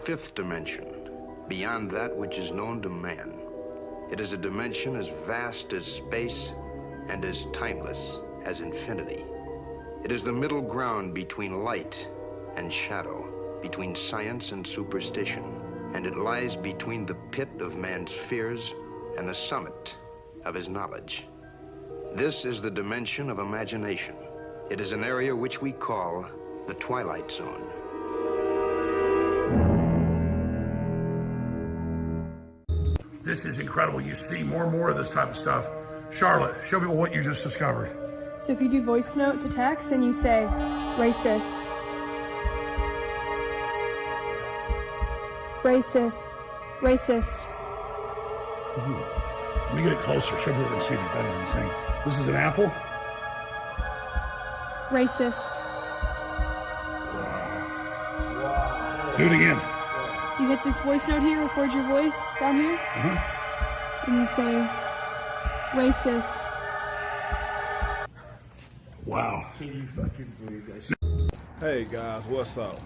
fifth dimension, beyond that which is known to man. It is a dimension as vast as space and as timeless as infinity. It is the middle ground between light and shadow, between science and superstition, and it lies between the pit of man's fears and the summit of his knowledge. This is the dimension of imagination. It is an area which we call the Twilight Zone. This is incredible. You see more and more of this type of stuff. Charlotte, show people what you just discovered. So if you do voice note to text and you say, racist, racist, racist. Let me get it closer. Show people what they see that. That is insane. This is an apple? Racist. Wow. Do it again. You hit this voice note here, record your voice down here, and you say, racist. Wow. Can you fucking believe that shit? Hey guys, what's up?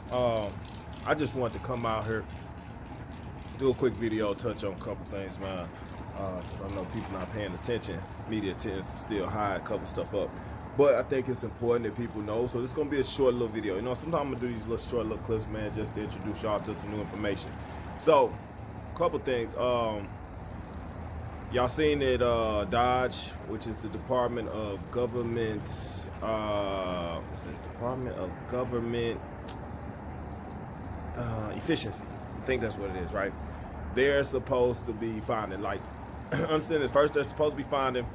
I just wanted to come out here, do a quick video, touch on a couple things, man. I know people not paying attention. Media tends to still hide, cover stuff up. But I think it's important that people know. So this is gonna be a short little video. You know, sometimes I'm gonna do these little short little clips, man, just to introduce y'all to some new information. So, a couple things. Y'all seen that Dodge, which is the Department of Government, what's it? Department of Government Efficiency. I think that's what it is, right? They're supposed to be finding, like, understand this, first they're supposed to be finding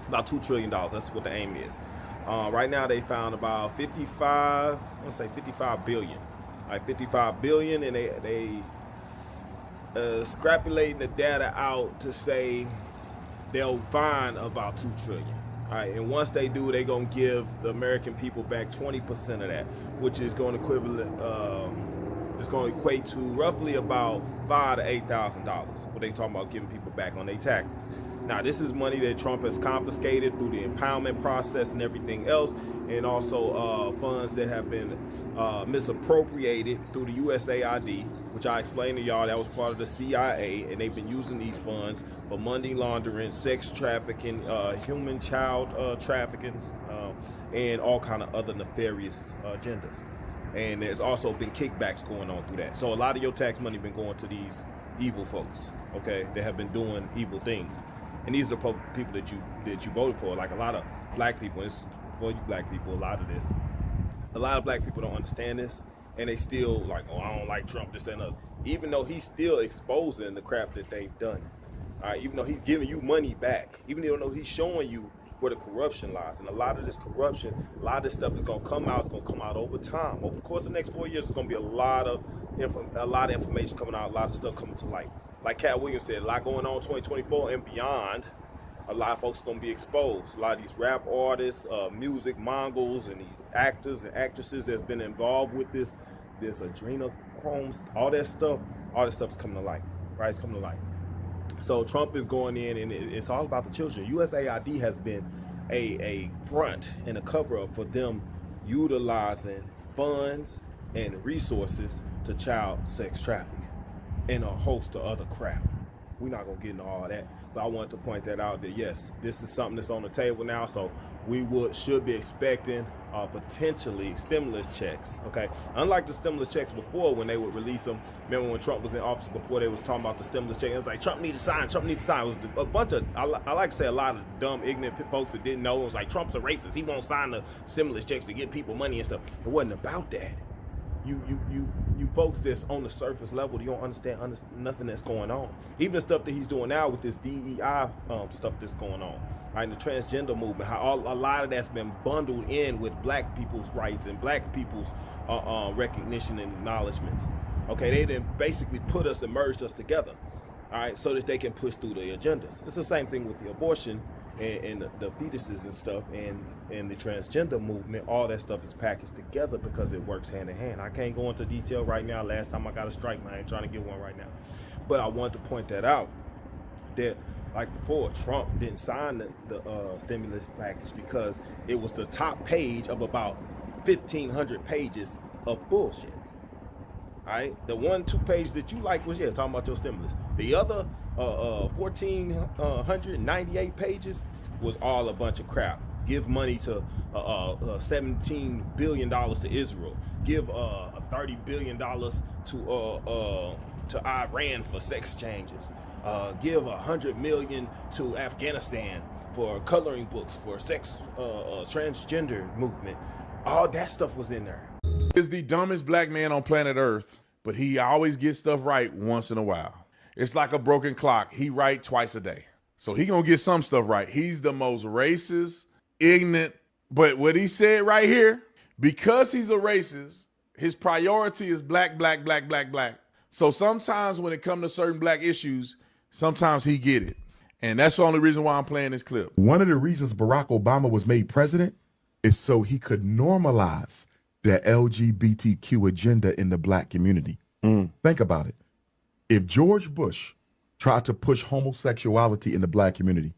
about $2 trillion. That's what the aim is. Right now they found about 55 billion. Like 55 billion, and they scrapulating the data out to say they'll find about 2 trillion. All right, and once they do, they're gonna give the American people back 20% of that, which is going to equate to roughly about $5,000 to $8,000. What they talking about giving people back on their taxes. Now, this is money that Trump has confiscated through the impoundment process and everything else, and also funds that have been misappropriated through the USAID, which I explained to y'all that was part of the CIA, and they've been using these funds for money laundering, sex trafficking, human child trafficking, and all kind of other nefarious agendas. And there's also been kickbacks going on through that. So a lot of your tax money been going to these evil folks, okay, that have been doing evil things. And these are the people that you voted for. Like a lot of black people, it's for you black people, a lot of black people don't understand this, and they still like, oh, I don't like Trump, this, that, and other. Even though he's still exposing the crap that they've done. All right, even though he's giving you money back, even though he's showing you where the corruption lies. And a lot of this corruption, a lot of this stuff is gonna come out, it's gonna come out over time. Over the course of the next 4 years, there's gonna be a lot of information coming out, a lot of stuff coming to light. Like Cat Williams said, a lot going on in 2024 and beyond. A lot of folks are gonna be exposed. A lot of these rap artists, music mongols, and these actors and actresses that's been involved with this adrenochrome, all that stuff is coming to light, right? It's coming to light. So Trump is going in, and it's all about the children. USAID has been a front and a cover-up for them utilizing funds and resources to child sex traffic and a host of other crap. We're not gonna get into all that, but I wanted to point that out that yes, this is something that's on the table now. So we should be expecting potentially stimulus checks. Okay, unlike the stimulus checks before when they would release them. Remember when Trump was in office before, they was talking about the stimulus check. It was like Trump need to sign. Trump need to sign. It was a bunch of I like to say a lot of dumb, ignorant folks that didn't know. It was like Trump's a racist. He won't sign the stimulus checks to get people money and stuff. It wasn't about that. You folks that's on the surface level, you don't understand nothing that's going on. Even the stuff that he's doing now with this DEI stuff that's going on, right? And the transgender movement, how a lot of that's been bundled in with black people's rights and black people's recognition and acknowledgements. Okay, they then basically merged us together, all right, so that they can push through their agendas. It's the same thing with the abortion and the fetuses and stuff, and the transgender movement. All that stuff is packaged together because it works hand in hand. I can't go into detail right now. Last time I got a strike, man, I ain't trying to get one right now. But I wanted to point that out, that like before, Trump didn't sign the stimulus package because it was the top page of about 1,500 pages of bullshit. right? The 1-2 page that you like was, talking about your stimulus. The other 1,498 pages was all a bunch of crap. Give money to $17 billion to Israel. Give $30 billion to Iran for sex changes. Give $100 million to Afghanistan for coloring books for sex transgender movement. All that stuff was in there. He's the dumbest black man on planet Earth, but he always gets stuff right once in a while. It's like a broken clock. He right twice a day. So he gonna get some stuff right. He's the most racist, ignorant, but what he said right here, because he's a racist, his priority is black, black, black, black, black. So sometimes when it comes to certain black issues, sometimes he get it. And that's the only reason why I'm playing this clip. One of the reasons Barack Obama was made president is so he could normalize the LGBTQ agenda in the black community. Think about it. If George Bush tried to push homosexuality in the black community,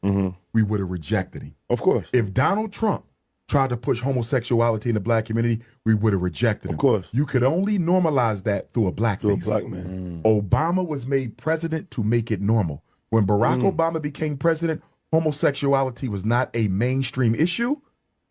we would have rejected him. Of course. If Donald Trump tried to push homosexuality in the black community, we would have rejected him. Of course. You could only normalize that through a blackface. Through a black man. Obama was made president to make it normal. When Barack Obama became president, homosexuality was not a mainstream issue,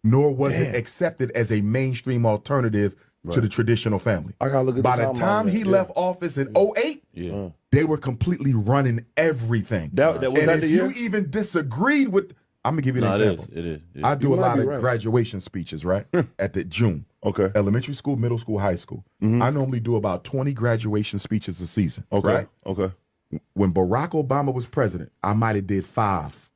nor was it accepted as a mainstream alternative to the traditional family. I gotta look at By the time he left office in 2008, they were completely running everything. That was and that if the you year? even disagreed with, I'm gonna give you an example. It is. I do You a might lot be of right. graduation speeches, right? At the June. Okay. Elementary school, middle school, high school. I normally do about 20 graduation speeches a season. Okay. Right? Okay. When Barack Obama was president, I might have did 5.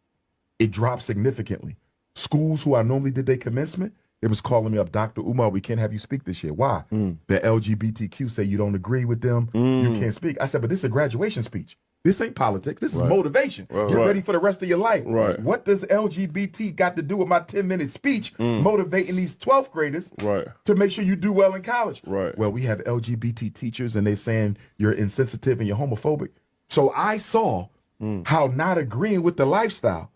It dropped significantly. Schools who I normally did their commencement, they was calling me up, Dr. Umar, we can't have you speak this year. Why? The LGBTQ say you don't agree with them, you can't speak. I said, but this is a graduation speech. This ain't politics. This is motivation. Get ready for the rest of your life. Right. What does LGBT got to do with my 10-minute speech motivating these 12th graders to make sure you do well in college? Right. Well, we have LGBT teachers and they saying you're insensitive and you're homophobic. So I saw how not agreeing with the lifestyle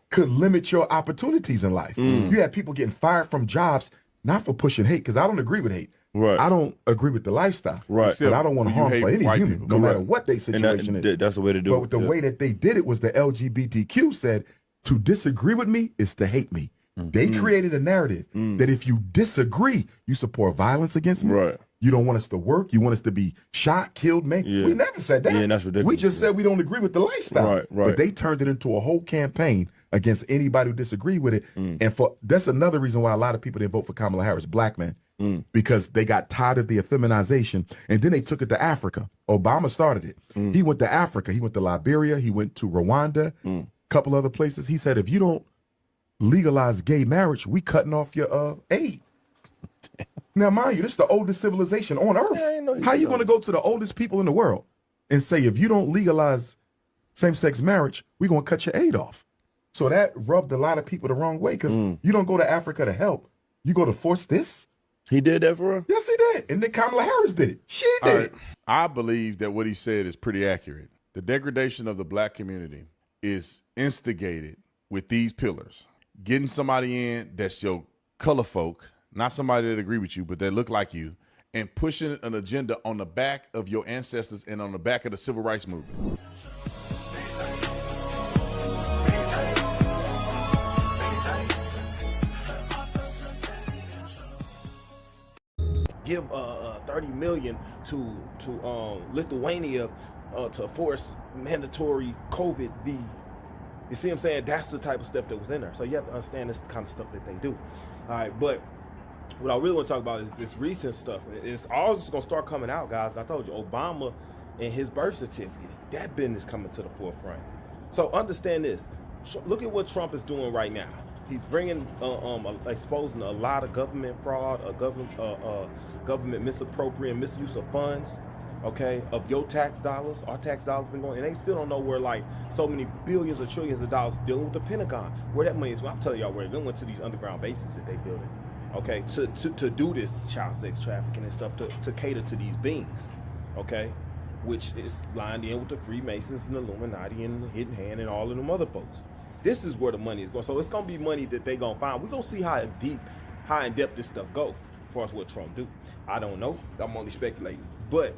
could limit your opportunities in life. You had people getting fired from jobs, not for pushing hate, because I don't agree with hate. I don't agree with the lifestyle. But I don't want to harm for any human, no matter what their situation is. That's the way to do but it. But the way that they did it was the LGBTQ said, to disagree with me is to hate me. They created a narrative that if you disagree, you support violence against me. You don't want us to work. You want us to be shot, killed, man. We never said that. That's ridiculous. We just said we don't agree with the lifestyle. But they turned it into a whole campaign against anybody who disagreed with it. And that's another reason why a lot of people didn't vote for Kamala Harris, black men, because they got tired of the effeminization. And then they took it to Africa. Obama started it. He went to Africa. He went to Liberia. He went to Rwanda, a couple other places. He said, if you don't legalize gay marriage, we cutting off your aid. Now, mind you, this is the oldest civilization on earth. How you going to go to the oldest people in the world and say, if you don't legalize same-sex marriage, we're going to cut your aid off? So that rubbed a lot of people the wrong way, because you don't go to Africa to help. You go to force this? He did that for her? Yes, he did. And then Kamala Harris did it. She did it. I believe that what he said is pretty accurate. The degradation of the black community is instigated with these pillars. Getting somebody in that's your color folk, not somebody that agree with you, but that look like you, and pushing an agenda on the back of your ancestors and on the back of the civil rights movement. Give $30 million to Lithuania to force mandatory COVID v. You see what I'm saying? That's the type of stuff that was in there. So you have to understand this kind of stuff that they do. All right, but what I really want to talk about is this recent stuff. It's all just going to start coming out, guys. And I told you, Obama and his birth certificate, that business coming to the forefront. So understand this. Look at what Trump is doing right now. He's bringing, exposing a lot of government fraud, government misappropriating, misuse of funds, okay, of your tax dollars. Our tax dollars been going, and they still don't know where like so many billions or trillions of dollars dealing with the Pentagon, where that money is. Well, I'm telling y'all where it went to these underground bases that they building, okay, to do this child sex trafficking and stuff, to cater to these beings, okay, which is lined in with the Freemasons and the Illuminati and the Hidden Hand and all of them other folks. This is where the money is going. So it's going to be money that they going to find. We're going to see how in depth this stuff go as far as what Trump do. I don't know. I'm only speculating. But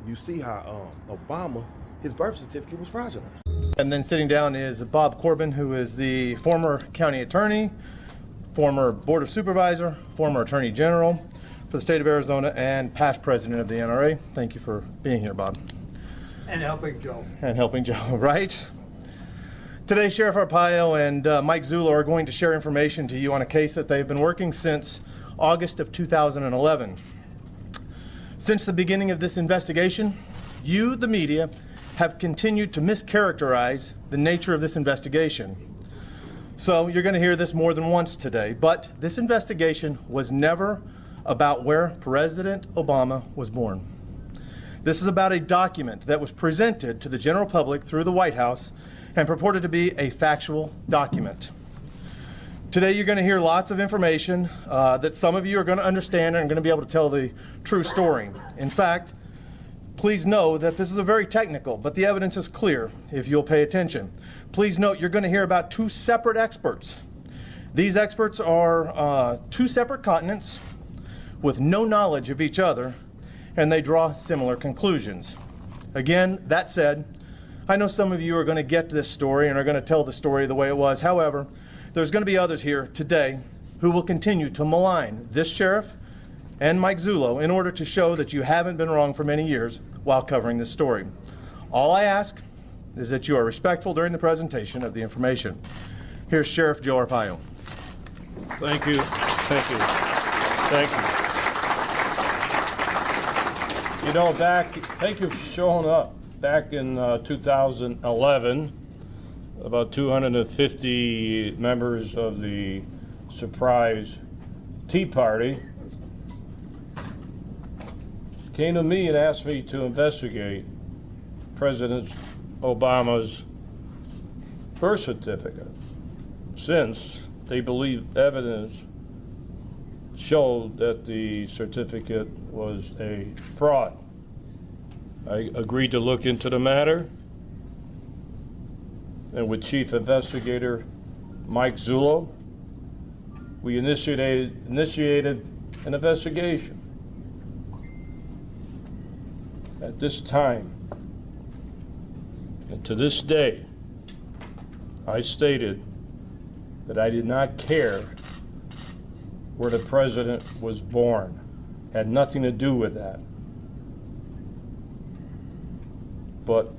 you see how Obama, his birth certificate was fraudulent. And then sitting down is Bob Corbin, who is the former county attorney, former board of supervisor, former attorney general for the state of Arizona, and past president of the NRA. Thank you for being here, Bob. And helping Joe. And helping Joe, right? Today, Sheriff Arpaio and Mike Zullo are going to share information to you on a case that they've been working since August of 2011. Since the beginning of this investigation, you, the media, have continued to mischaracterize the nature of this investigation. So you're going to hear this more than once today, but this investigation was never about where President Obama was born. This is about a document that was presented to the general public through the White House and purported to be a factual document. Today you're going to hear lots of information that some of you are going to understand and are going to be able to tell the true story. In fact, please know that this is a very technical, but the evidence is clear if you'll pay attention. Please note you're going to hear about two separate experts. These experts are two separate continents with no knowledge of each other, and they draw similar conclusions. Again, that said, I know some of you are going to get this story and are going to tell the story the way it was. However, there's going to be others here today who will continue to malign this sheriff and Mike Zullo in order to show that you haven't been wrong for many years while covering this story. All I ask is that you are respectful during the presentation of the information. Here's Sheriff Joe Arpaio. Thank you. Thank you. Thank you. You know, thank you for showing up. Back in 2011, about 250 members of the surprise Tea Party came to me and asked me to investigate President Obama's birth certificate, since they believe evidence showed that the certificate was a fraud. I agreed to look into the matter, and with Chief Investigator Mike Zullo, we initiated an investigation. At this time, and to this day, I stated that I did not care where the president was born. Had nothing to do with that. But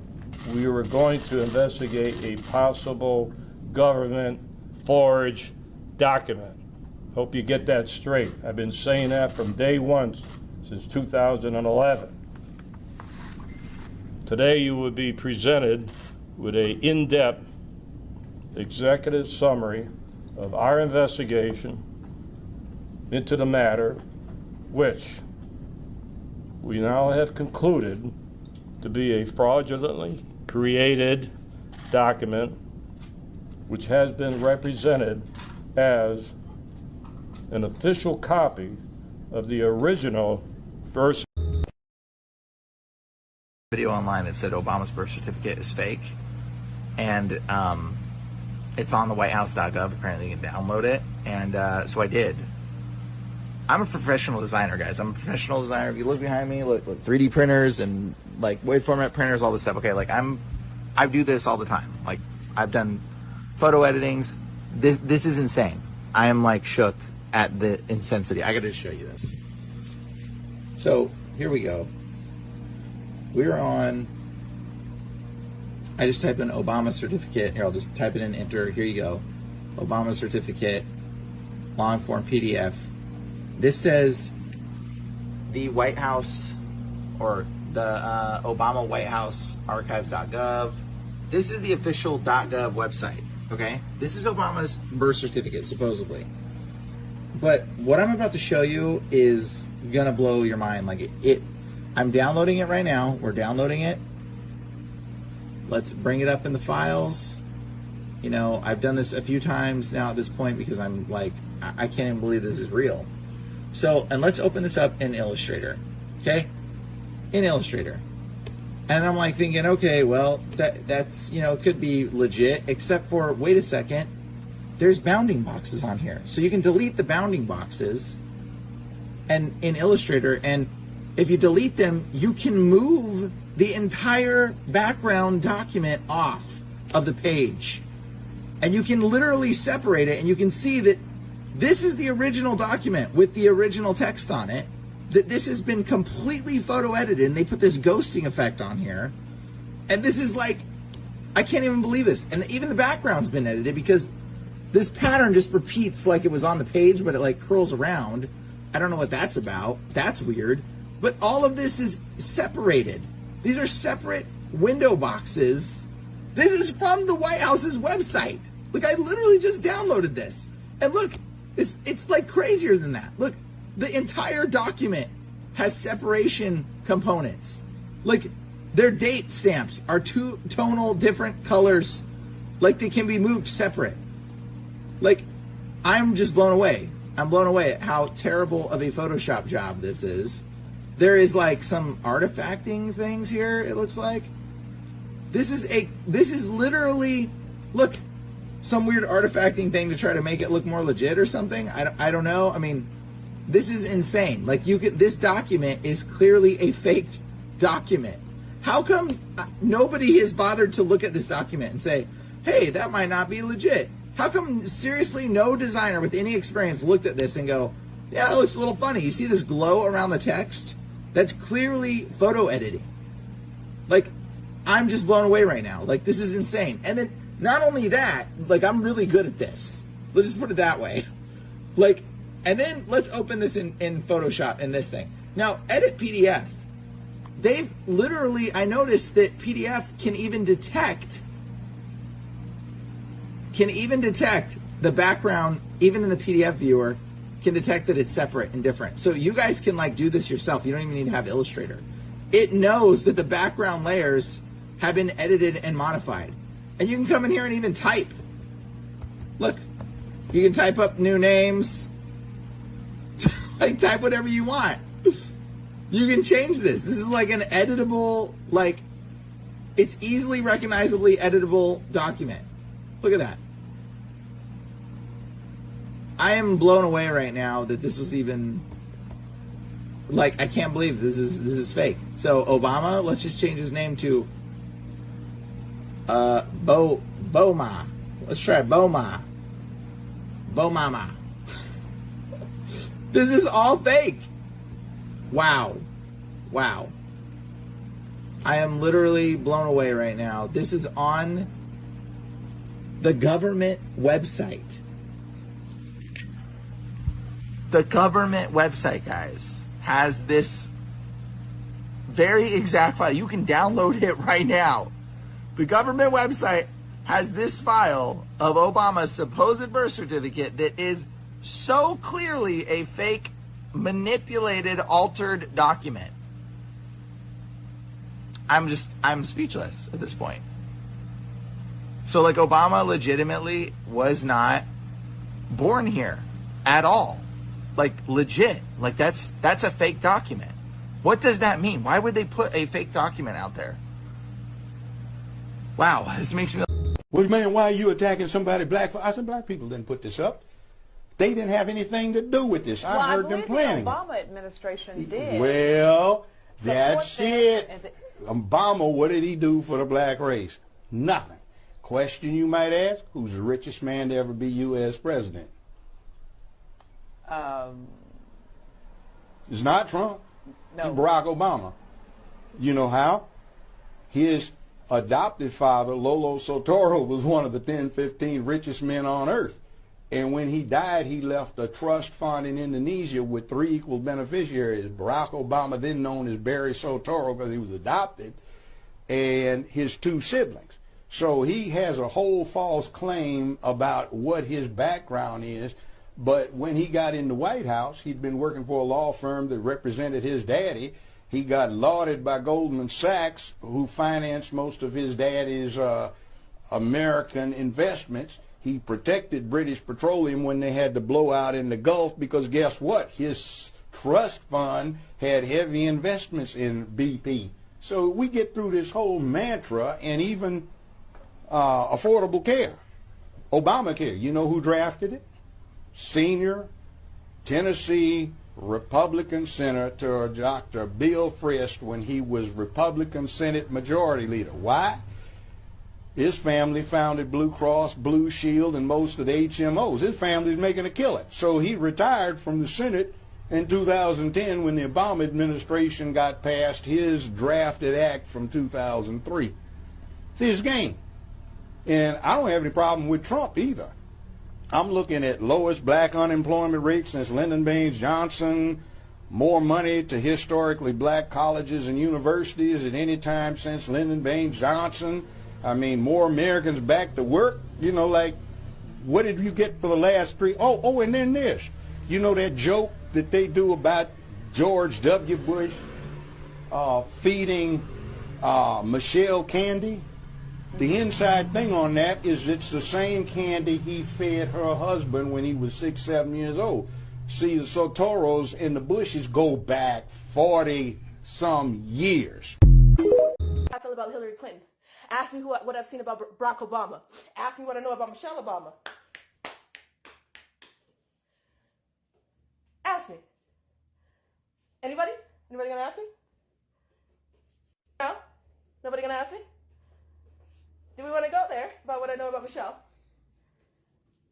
we were going to investigate a possible government forged document. Hope you get that straight. I've been saying that from day one since 2011. Today you will be presented with an in-depth executive summary of our investigation into the matter, which we now have concluded to be a fraudulently created document which has been represented as an official copy of the original birth video online that said Obama's birth certificate is fake, and it's on the whitehouse.gov. Apparently you can download it, and so I did. I'm a professional designer, guys. I'm a professional designer. If you look behind me, look 3D printers and like wide format printers, all this stuff. Okay, like I do this all the time. Like I've done photo editings. This is insane. I am like shook at the intensity. I got to show you this. So here we go. We're on. I just typed in Obama certificate. Here, I'll just type it in, enter. Here you go. Obama certificate, long form PDF. This says the White House, or the Obama White House archives.gov. This is the official .gov website, okay? This is Obama's birth certificate, supposedly. But what I'm about to show you is gonna blow your mind. Like I'm downloading it right now. We're downloading it. Let's bring it up in the files. You know, I've done this a few times now at this point because I'm like, I can't even believe this is real. So, and let's open this up in Illustrator, okay? In Illustrator. And I'm like thinking, okay, well, that's, you know, could be legit, except for, wait a second, there's bounding boxes on here. So you can delete the bounding boxes and in Illustrator, and if you delete them, you can move the entire background document off of the page. And you can literally separate it, and you can see that this is the original document with the original text on it, that this has been completely photo edited, and they put this ghosting effect on here. And this is like, I can't even believe this. And even the background's been edited because this pattern just repeats like it was on the page, but it like curls around. I don't know what that's about. That's weird. But all of this is separated. These are separate window boxes. This is from the White House's website. Look, I literally just downloaded this. And look, it's like crazier than that. Look, the entire document has separation components. Like, their date stamps are two tonal different colors. Like, they can be moved separate. Like, I'm just blown away. I'm blown away at how terrible of a Photoshop job this is. There is like some artifacting things here, it looks like. This is literally, look, some weird artifacting thing to try to make it look more legit or something. I don't know. I mean, this is insane. Like, this document is clearly a faked document. How come nobody has bothered to look at this document and say, hey, that might not be legit? How come seriously no designer with any experience looked at this and go, yeah, it looks a little funny. You see this glow around the text? That's clearly photo editing. Like, I'm just blown away right now. Like, this is insane. And then not only that, like, I'm really good at this. Let's just put it that way. Like, and then let's open this in Photoshop in this thing. Now, edit PDF. They've literally, I noticed that PDF can even detect the background, even in the PDF viewer, can detect that it's separate and different. So you guys can like do this yourself. You don't even need to have Illustrator. It knows that the background layers have been edited and modified. And you can come in here and even type. Look, you can type up new names. Like, type whatever you want. You can change this. This is like an editable, like, it's easily recognizably editable document. Look at that. I am blown away right now that this was even, like, I can't believe this is fake. So Obama, let's just change his name to Boma. Let's try Boma. Bomama. This is all fake. Wow. Wow. I am literally blown away right now. This is on the government website. The government website, guys, has this very exact file. You can download it right now. The government website has this file of Obama's supposed birth certificate that is so clearly a fake, manipulated, altered document. I'm speechless at this point. So, like, Obama legitimately was not born here at all. Like, legit. Like, that's a fake document. What does that mean? Why would they put a fake document out there? Wow, this makes me... Well, man, why are you attacking somebody black? I said, black people didn't put this up. They didn't have anything to do with this. Well, I heard them planning. The Obama administration did. Well, that's it. Obama, what did he do for the black race? Nothing. Question you might ask, who's the richest man to ever be U.S. president? It's not Trump. No. It's Barack Obama. You know how? His adopted father, Lolo Soetoro, was one of the 10, 15 richest men on earth. And when he died, he left a trust fund in Indonesia with 3 equal beneficiaries. Barack Obama, then known as Barry Soetoro because he was adopted, and his 2 siblings. So he has a whole false claim about what his background is. But when he got in the White House, he'd been working for a law firm that represented his daddy. He got lauded by Goldman Sachs, who financed most of his daddy's American investments. He protected British Petroleum when they had the blowout in the Gulf because guess what? His trust fund had heavy investments in BP. So we get through this whole mantra and even affordable care. Obamacare, you know who drafted it? Senior Tennessee Republican Senator Dr. Bill Frist when he was Republican Senate Majority Leader. Why? His family founded Blue Cross, Blue Shield, and most of the HMOs. His family's making a killing. So he retired from the Senate in 2010 when the Obama administration got passed his drafted act from 2003. See, his game. And I don't have any problem with Trump either. I'm looking at lowest black unemployment rate since Lyndon Baines Johnson, more money to historically black colleges and universities at any time since Lyndon Baines Johnson. I mean, more Americans back to work. You know, like, what did you get for the last three? Oh, and then this. You know that joke that they do about George W. Bush feeding Michelle candy? The inside thing on that is it's the same candy he fed her husband when he was 6, 7 years old. See, the Sotoros and the Bushes go back 40-some years. I feel about Hillary Clinton. Ask me what I've seen about Barack Obama. Ask me what I know about Michelle Obama. Ask me. Anybody? Anybody gonna ask me? No? Nobody gonna ask me? Do we want to go there about what I know about Michelle?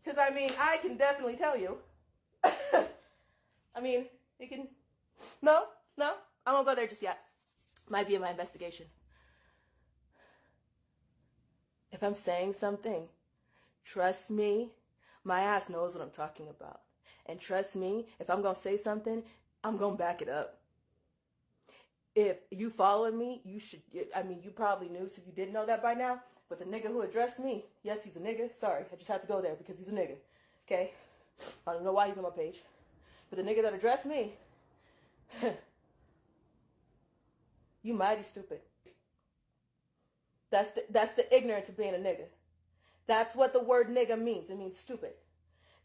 Because, I mean, I can definitely tell you. I mean, you can... No, I won't go there just yet. Might be in my investigation. If I'm saying something, trust me, my ass knows what I'm talking about. And trust me, if I'm going to say something, I'm going to back it up. If you follow me, you should, I mean, you probably knew, so you didn't know that by now. But the nigga who addressed me, yes, he's a nigga. Sorry, I just had to go there because he's a nigga. Okay? I don't know why he's on my page. But the nigga that addressed me, you mighty stupid. That's the ignorance of being a nigga. That's what the word nigga means. It means stupid.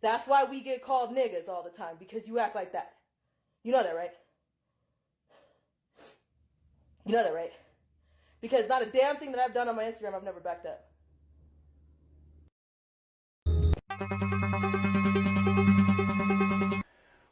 That's why we get called niggas all the time, because you act like that. You know that, right? You know that, right? Because not a damn thing that I've done on my Instagram I've never backed up.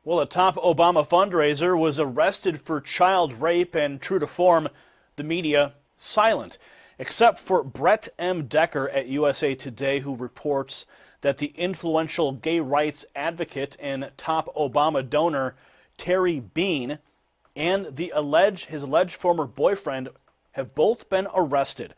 Well, a top Obama fundraiser was arrested for child rape, and true to form, the media silent. Except for Brett M. Decker at USA Today, who reports that the influential gay rights advocate and top Obama donor, Terry Bean, and his alleged former boyfriend have both been arrested.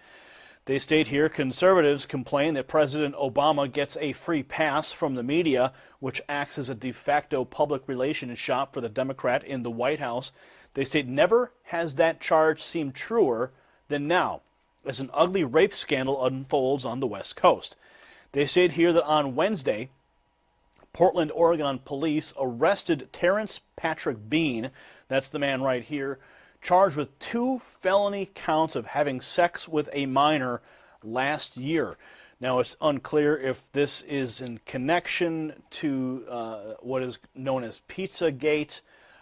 They state here conservatives complain that President Obama gets a free pass from the media, which acts as a de facto public relations shop for the Democrat in the White House. They state never has that charge seemed truer than now, as an ugly rape scandal unfolds on the West Coast. They state here that on Wednesday, Portland, Oregon police arrested Terrence Patrick Bean, that's the man right here, charged with 2 felony counts of having sex with a minor last year. Now, it's unclear if this is in connection to what is known as Pizzagate,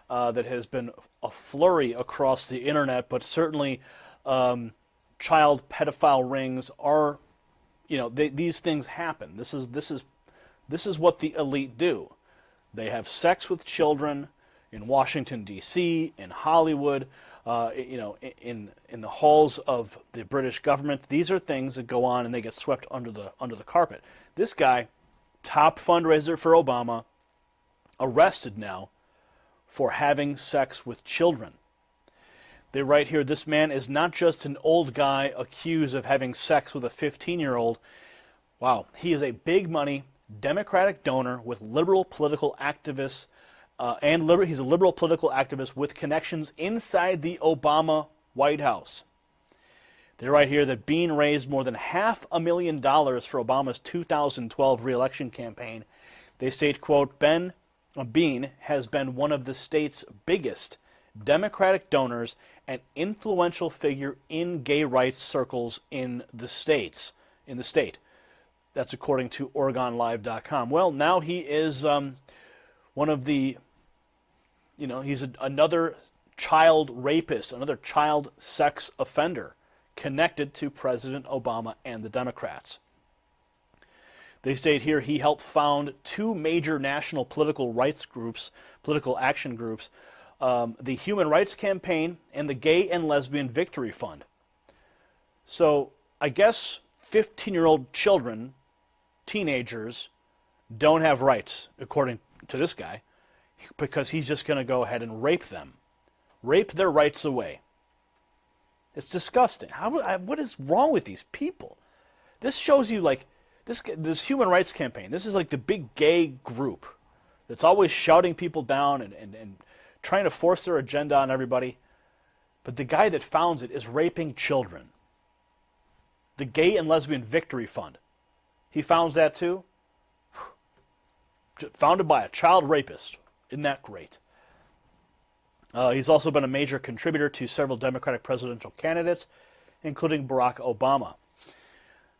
that has been a flurry across the internet, but certainly child pedophile rings are, these things happen. This is what the elite do. They have sex with children in Washington, D.C., in Hollywood, in the halls of the British government. These are things that go on and they get swept under the carpet. This guy, top fundraiser for Obama, arrested now for having sex with children. They write here, this man is not just an old guy accused of having sex with a 15-year-old. Wow, he is a big money Democratic donor with liberal political activists, he's a liberal political activist with connections inside the Obama White House. They write here that Bean raised more than $500,000 for Obama's 2012 re-election campaign. They state, quote, Bean has been one of the state's biggest Democratic donors and influential figure in gay rights circles in the state. That's according to OregonLive.com. Well, now he is one of the, he's another child rapist, another child sex offender connected to President Obama and the Democrats. They state here he helped found two major national political rights groups, political action groups, the Human Rights Campaign and the Gay and Lesbian Victory Fund. So I guess 15-year-old children, teenagers, don't have rights, according to this guy, because he's just going to go ahead and rape them. Rape their rights away. It's disgusting. What is wrong with these people? This shows you, like, this Human Rights Campaign, this is like the big gay group that's always shouting people down and trying to force their agenda on everybody. But the guy that founds it is raping children. The Gay and Lesbian Victory Fund. He founds that too? Founded by a child rapist. Isn't that great? He's also been a major contributor to several Democratic presidential candidates, including Barack Obama.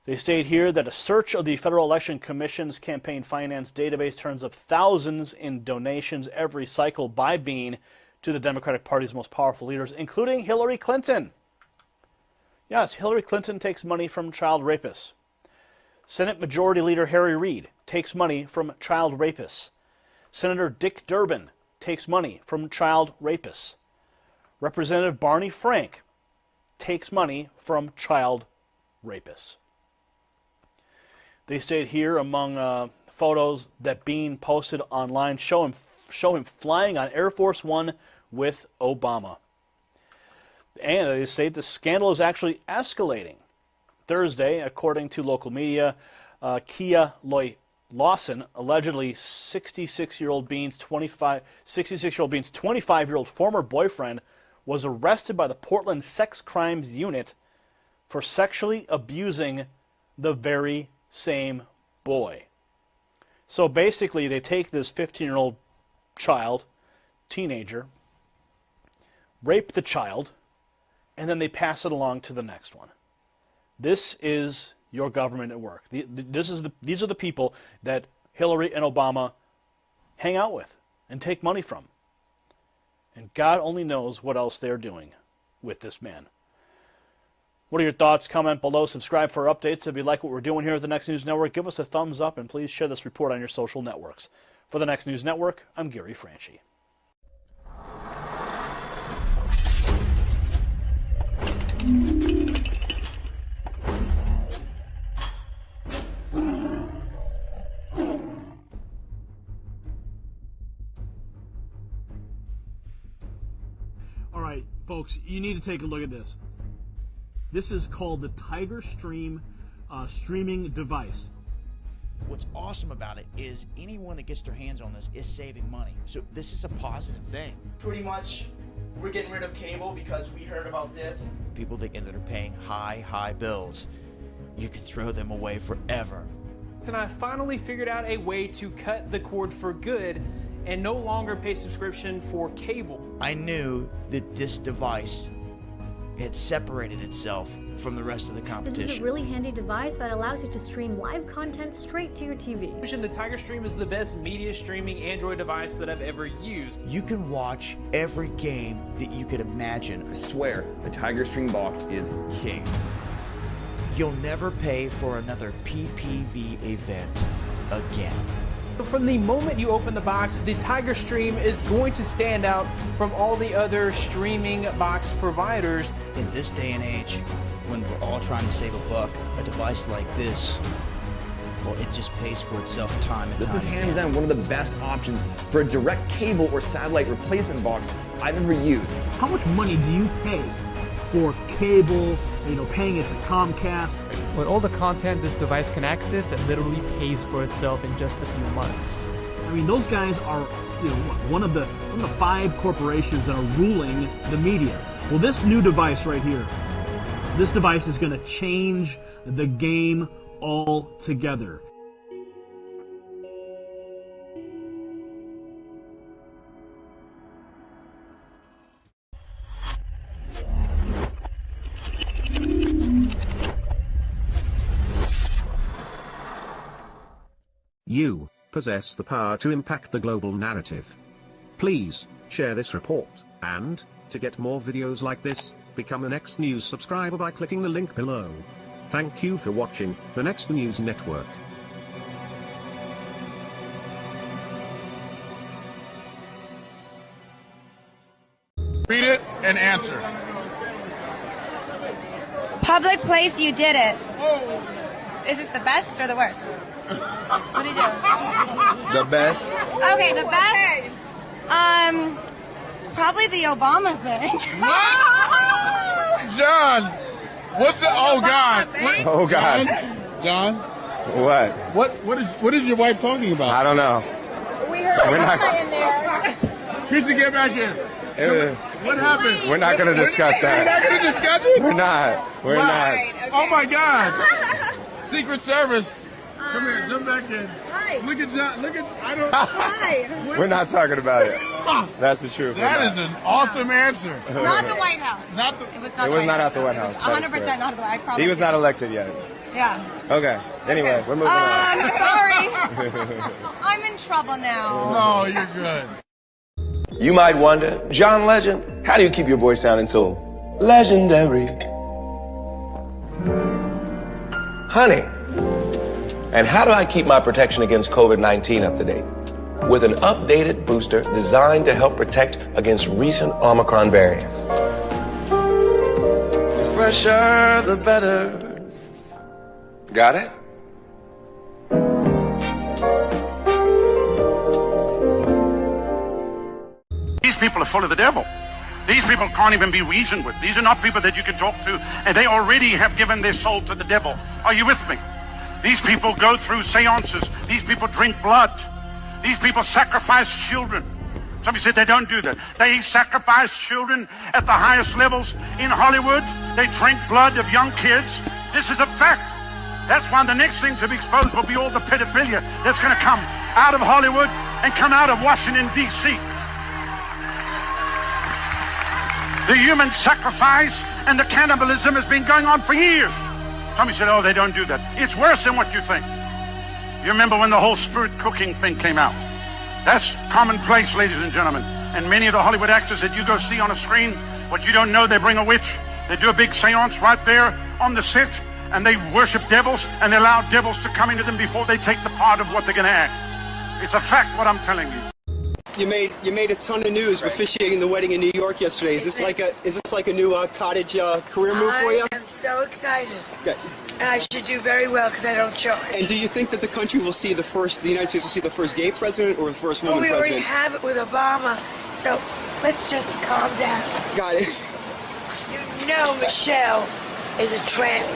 They state here that a search of the Federal Election Commission's campaign finance database turns up thousands in donations every cycle by Bean to the Democratic Party's most powerful leaders, including Hillary Clinton. Yes, Hillary Clinton takes money from child rapists. Senate Majority Leader Harry Reid takes money from child rapists. Senator Dick Durbin takes money from child rapists. Representative Barney Frank takes money from child rapists. They state here among photos that Bean posted online show him flying on Air Force One with Obama. And they state the scandal is actually escalating. Thursday, according to local media, Kia Lawson, allegedly 66-year-old Bean's 25-year-old former boyfriend, was arrested by the Portland Sex Crimes Unit for sexually abusing the very same boy. So basically, they take this 15-year-old child, teenager, rape the child, and then they pass it along to the next one. This is your government at work. These are the people that Hillary and Obama hang out with and take money from. And God only knows what else they're doing with this man. What are your thoughts? Comment below. Subscribe for updates. If you like what we're doing here at the Next News Network, give us a thumbs up and please share this report on your social networks. For the Next News Network, I'm Gary Franchi. All right, folks, you need to take a look at this. This is called the Tiger Stream streaming device. What's awesome about it is anyone that gets their hands on this is saving money. So this is a positive thing. Pretty much, we're getting rid of cable because we heard about this. People that are paying high bills, you can throw them away forever. And I finally figured out a way to cut the cord for good and no longer pay subscription for cable. I knew that this device had separated itself from the rest of the competition. This is a really handy device that allows you to stream live content straight to your TV. The Tiger Stream is the best media streaming Android device that I've ever used. You can watch every game that you could imagine. I swear, the Tiger Stream box is king. You'll never pay for another PPV event again. From the moment you open the box, the Tiger Stream is going to stand out from all the other streaming box providers. In this day and age, when we're all trying to save a buck, a device like this, well, it just pays for itself time and time. This is hands down one of the best options for a direct cable or satellite replacement box I've ever used. How much money do you pay for cable, paying it to Comcast? With all the content this device can access, it literally pays for itself in just a few months. I mean, those guys are, one of the 5 corporations that are ruling the media. Well, this new device right here, this device is going to change the game altogether. You possess the power to impact the global narrative. Please share this report, and to get more videos like this, become a Next News subscriber by clicking the link below. Thank you for watching the Next News Network. Read it and answer. Public place, you did it. Is this the best or the worst? What do you do? The best. Okay, the best. Probably the Obama thing. John, what's the? Oh God. Oh God. John. What? What is your wife talking about? I don't know. We heard We're not- in there. He should get back in. What happened? We're not going to discuss that. We're not going to discuss it? We're not. We're not. Oh my God. Secret Service. Come here, jump back in. Hi. Look at John. Look at, I don't. Hi. We're not talking about it. That's the truth. That is an awesome answer. Not the White House. Not the, It was not It the was White not House. at the White House. That is 100% correct. not the White House. I promise He was you. not elected yet. Yeah. Okay. Anyway, we're moving on. I'm sorry. I'm in trouble now. No, you're good. You might wonder, John Legend, how do you keep your voice sounding so legendary? Honey, and how do I keep my protection against COVID-19 up to date? With an updated booster designed to help protect against recent Omicron variants. The fresher, the better. Got it? These people are full of the devil. These people can't even be reasoned with. These are not people that you can talk to, and they already have given their soul to the devil. Are you with me? These people go through seances. These people drink blood. These people sacrifice children. Somebody said they don't do that. They sacrifice children at the highest levels in Hollywood. They drink blood of young kids. This is a fact. That's why the next thing to be exposed will be all the pedophilia that's going to come out of Hollywood and come out of Washington, D.C. The human sacrifice and the cannibalism has been going on for years. Somebody said, oh, they don't do that. It's worse than what you think. You remember when the whole spirit cooking thing came out? That's commonplace, ladies and gentlemen. And many of the Hollywood actors that you go see on a screen, what you don't know, they bring a witch. They do a big seance right there on the set, and they worship devils, and they allow devils to come into them before they take the part of what they're going to act. It's a fact what I'm telling you. You made a ton of news officiating the wedding in New York yesterday. Is this like a new cottage career move for you? I am so excited. Okay. And I should do very well because I don't charge. And do you think that the country will see the United States will see the first gay president or the first woman we already president? have it with Obama, so let's just calm down. Got it. You know Michelle is a trans.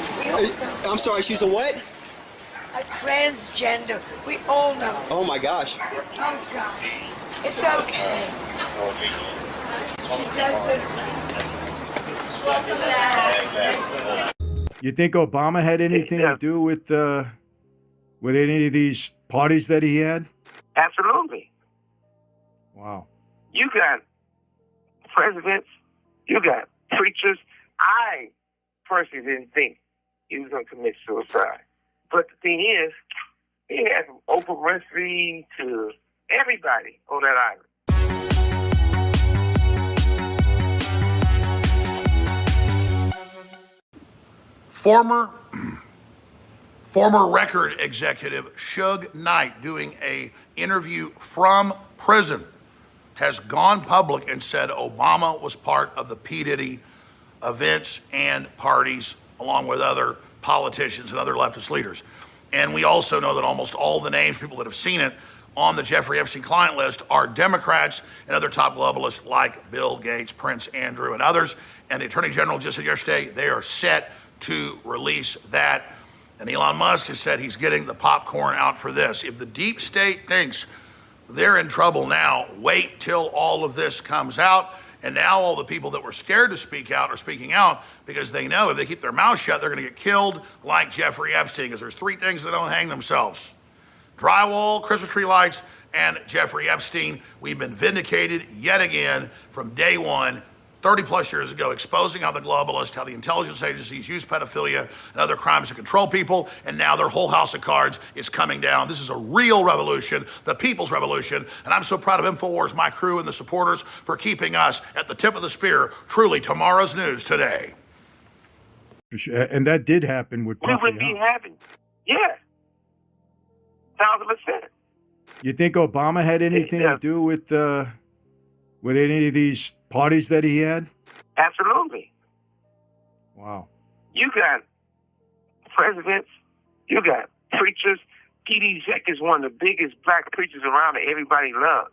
I'm sorry, she's a what? A transgender. We all know. Oh my gosh. Oh gosh. It's okay. You think Obama had anything to do with any of these parties that he had? Absolutely. Wow. You got presidents, you got preachers. I personally didn't think he was going to commit suicide. But the thing is, he had from Oprah Winfrey to everybody on that island. Former record executive Suge Knight, doing a interview from prison, has gone public and said Obama was part of the P. Diddy events and parties, along with other politicians and other leftist leaders. And we also know that almost all the names, people that have seen it, on the Jeffrey Epstein client list are Democrats and other top globalists like Bill Gates, Prince Andrew, and others. And the Attorney General just said yesterday they are set to release that. And Elon Musk has said he's getting the popcorn out for this. If the deep state thinks they're in trouble now, wait till all of this comes out. And now all the people that were scared to speak out are speaking out because they know if they keep their mouth shut, they're going to get killed like Jeffrey Epstein, because there's three things that don't hang themselves: drywall, Christmas tree lights, and Jeffrey Epstein. We've been vindicated yet again from day one, 30 plus years ago, exposing how the globalists, how the intelligence agencies use pedophilia and other crimes to control people, and now their whole house of cards is coming down. This is a real revolution, the people's revolution, and I'm so proud of InfoWars, my crew, and the supporters for keeping us at the tip of the spear. Truly tomorrow's news today. And that did happen with We Puffy, wouldn't be happy. Yeah. 1,000%. You think Obama had anything to do with with any of these parties that he had? Absolutely. Wow. You got presidents, you got preachers. T.D. Jakes is one of the biggest black preachers around that everybody loves.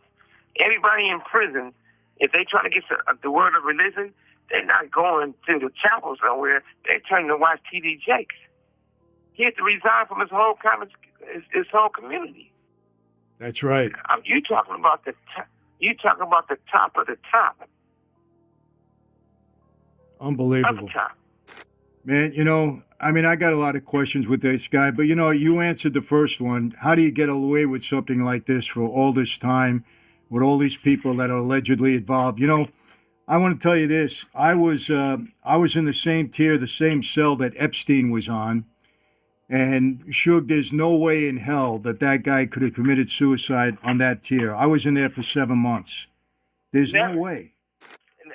Everybody in prison, if they try to get the word of religion, they're not going to the chapel somewhere. They're turning to watch T.D. Jakes. He had to resign from his whole community. That's right. You talking about the top of the top. Unbelievable. Man, I got a lot of questions with this guy, but you answered the first one. How do you get away with something like this for all this time with all these people that are allegedly involved? I want to tell you this. I was in the same tier, the same cell that Epstein was on. And Suge, there's no way in hell that guy could have committed suicide on that tier. I was in there for 7 months. There's no way.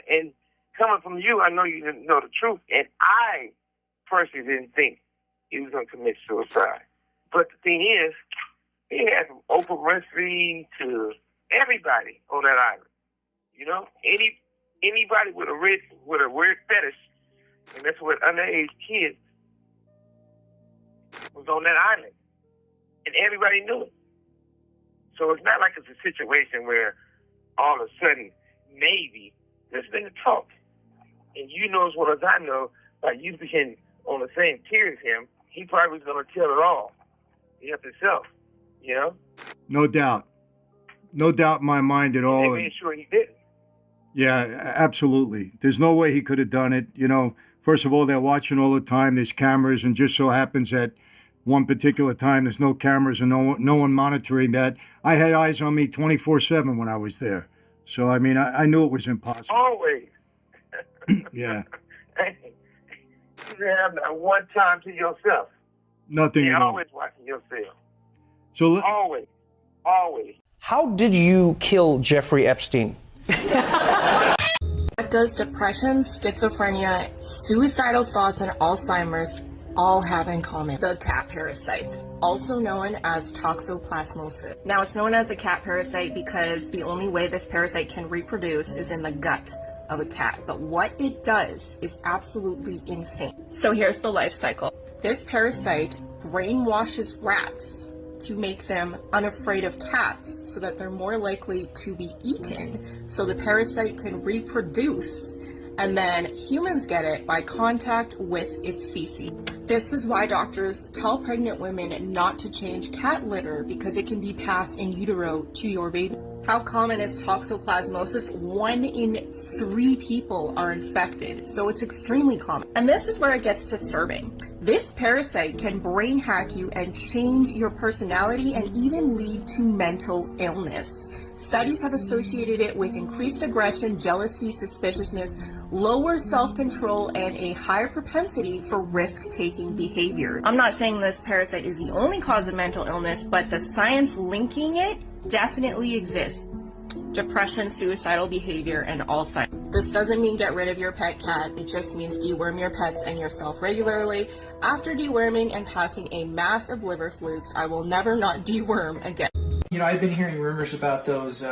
And coming from you, I know you didn't know the truth. And I personally didn't think he was going to commit suicide. But the thing is, he had from Oprah Winfrey to everybody on that island. Anybody with a weird fetish, and that's what underage kids, was on that island. And everybody knew it. So it's not like it's a situation where all of a sudden, maybe, there's been a talk. And you know as well as I know, like you being on the same tier as him, he probably was going to tell it all. He helped himself, No doubt. No doubt in my mind at all. They made sure he didn't. Yeah, absolutely. There's no way he could have done it. First of all, they're watching all the time. There's cameras, and just so happens that one particular time there's no cameras and no one monitoring that. I had eyes on me 24/7 when I was there. So, I knew it was impossible. Always. Yeah. You have that one time to yourself. Nothing You're at all. always watching yourself. So always. How did you kill Jeffrey Epstein? What does depression, schizophrenia, suicidal thoughts, and Alzheimer's all have in common? The cat parasite, also known as toxoplasmosis. Now, it's known as the cat parasite because the only way this parasite can reproduce is in the gut of a cat. But what it does is absolutely insane. So here's the life cycle. This parasite brainwashes rats to make them unafraid of cats so that they're more likely to be eaten, so the parasite can reproduce, and then humans get it by contact with its feces. This is why doctors tell pregnant women not to change cat litter, because it can be passed in utero to your baby. How common is toxoplasmosis? 1 in 3 people are infected, so it's extremely common. And this is where it gets disturbing. This parasite can brain hack you and change your personality and even lead to mental illness. Studies have associated it with increased aggression, jealousy, suspiciousness, lower self-control, and a higher propensity for risk-taking behavior. I'm not saying this parasite is the only cause of mental illness, but the science linking it definitely exists. Depression, suicidal behavior, and Alzheimer's. This doesn't mean get rid of your pet cat. It just means deworm your pets and yourself regularly. After deworming and passing a mass of liver flukes, I will never not deworm again. I've been hearing rumors about those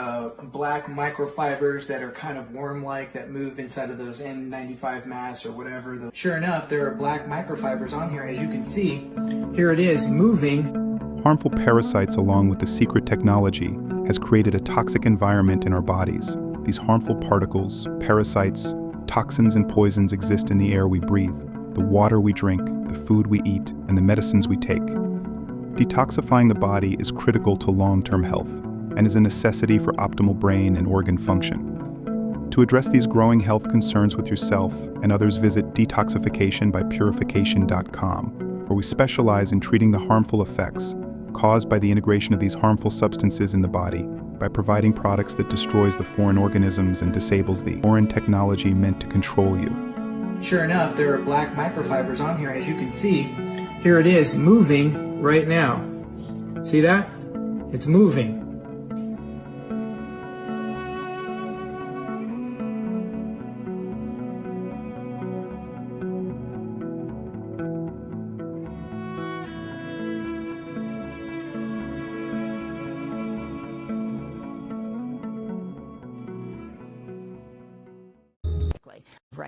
black microfibers that are kind of worm-like that move inside of those N95 masks or whatever. Sure enough, there are black microfibers on here, as you can see. Here it is, moving. Harmful parasites, along with the secret technology, has created a toxic environment in our bodies. These harmful particles, parasites, toxins, and poisons exist in the air we breathe, the water we drink, the food we eat, and the medicines we take. Detoxifying the body is critical to long-term health and is a necessity for optimal brain and organ function. To address these growing health concerns with yourself and others, visit detoxificationbypurification.com, where we specialize in treating the harmful effects caused by the integration of these harmful substances in the body by providing products that destroys the foreign organisms and disables the foreign technology meant to control you. Sure enough, there are black microfibers on here, as you can see. Here it is, moving right now. See that? It's moving.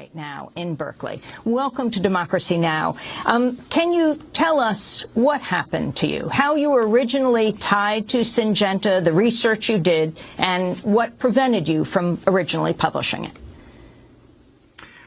right now in Berkeley. Welcome to Democracy Now! Can you tell us what happened to you, how you were originally tied to Syngenta, the research you did, and what prevented you from originally publishing it?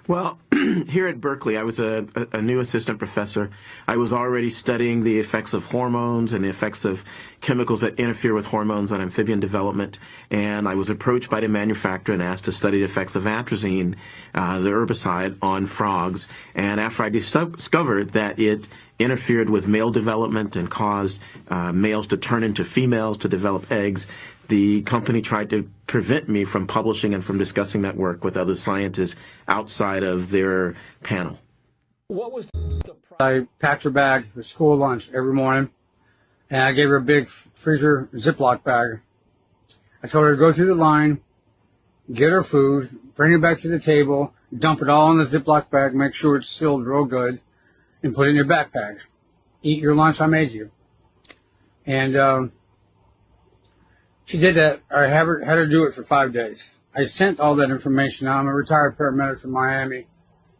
Well, here at Berkeley, I was a new assistant professor. I was already studying the effects of hormones and the effects of chemicals that interfere with hormones on amphibian development. And I was approached by the manufacturer and asked to study the effects of atrazine, the herbicide, on frogs. And after I discovered that it interfered with male development and caused males to turn into females to develop eggs, the company tried to prevent me from publishing and from discussing that work with other scientists outside of their panel. What was I packed her bag for school lunch every morning, and I gave her a big freezer Ziploc bag. I told her to go through the line, get her food, bring it back to the table, dump it all in the Ziploc bag, make sure it's sealed real good, and put it in your backpack. Eat your lunch I made you. And she did that. I had her do it for 5 days. I sent all that information out. I'm a retired paramedic from Miami.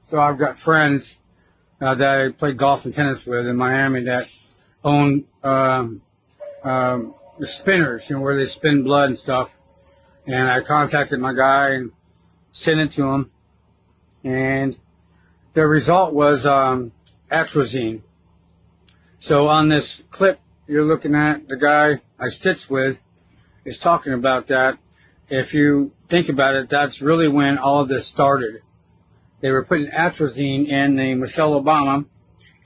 So I've got friends that I played golf and tennis with in Miami that own the spinners, where they spin blood and stuff. And I contacted my guy and sent it to him. And the result was atrazine. So on this clip you're looking at, the guy I stitched with is talking about that. If you think about it, that's really when all of this started. They were putting atrazine in the Michelle Obama,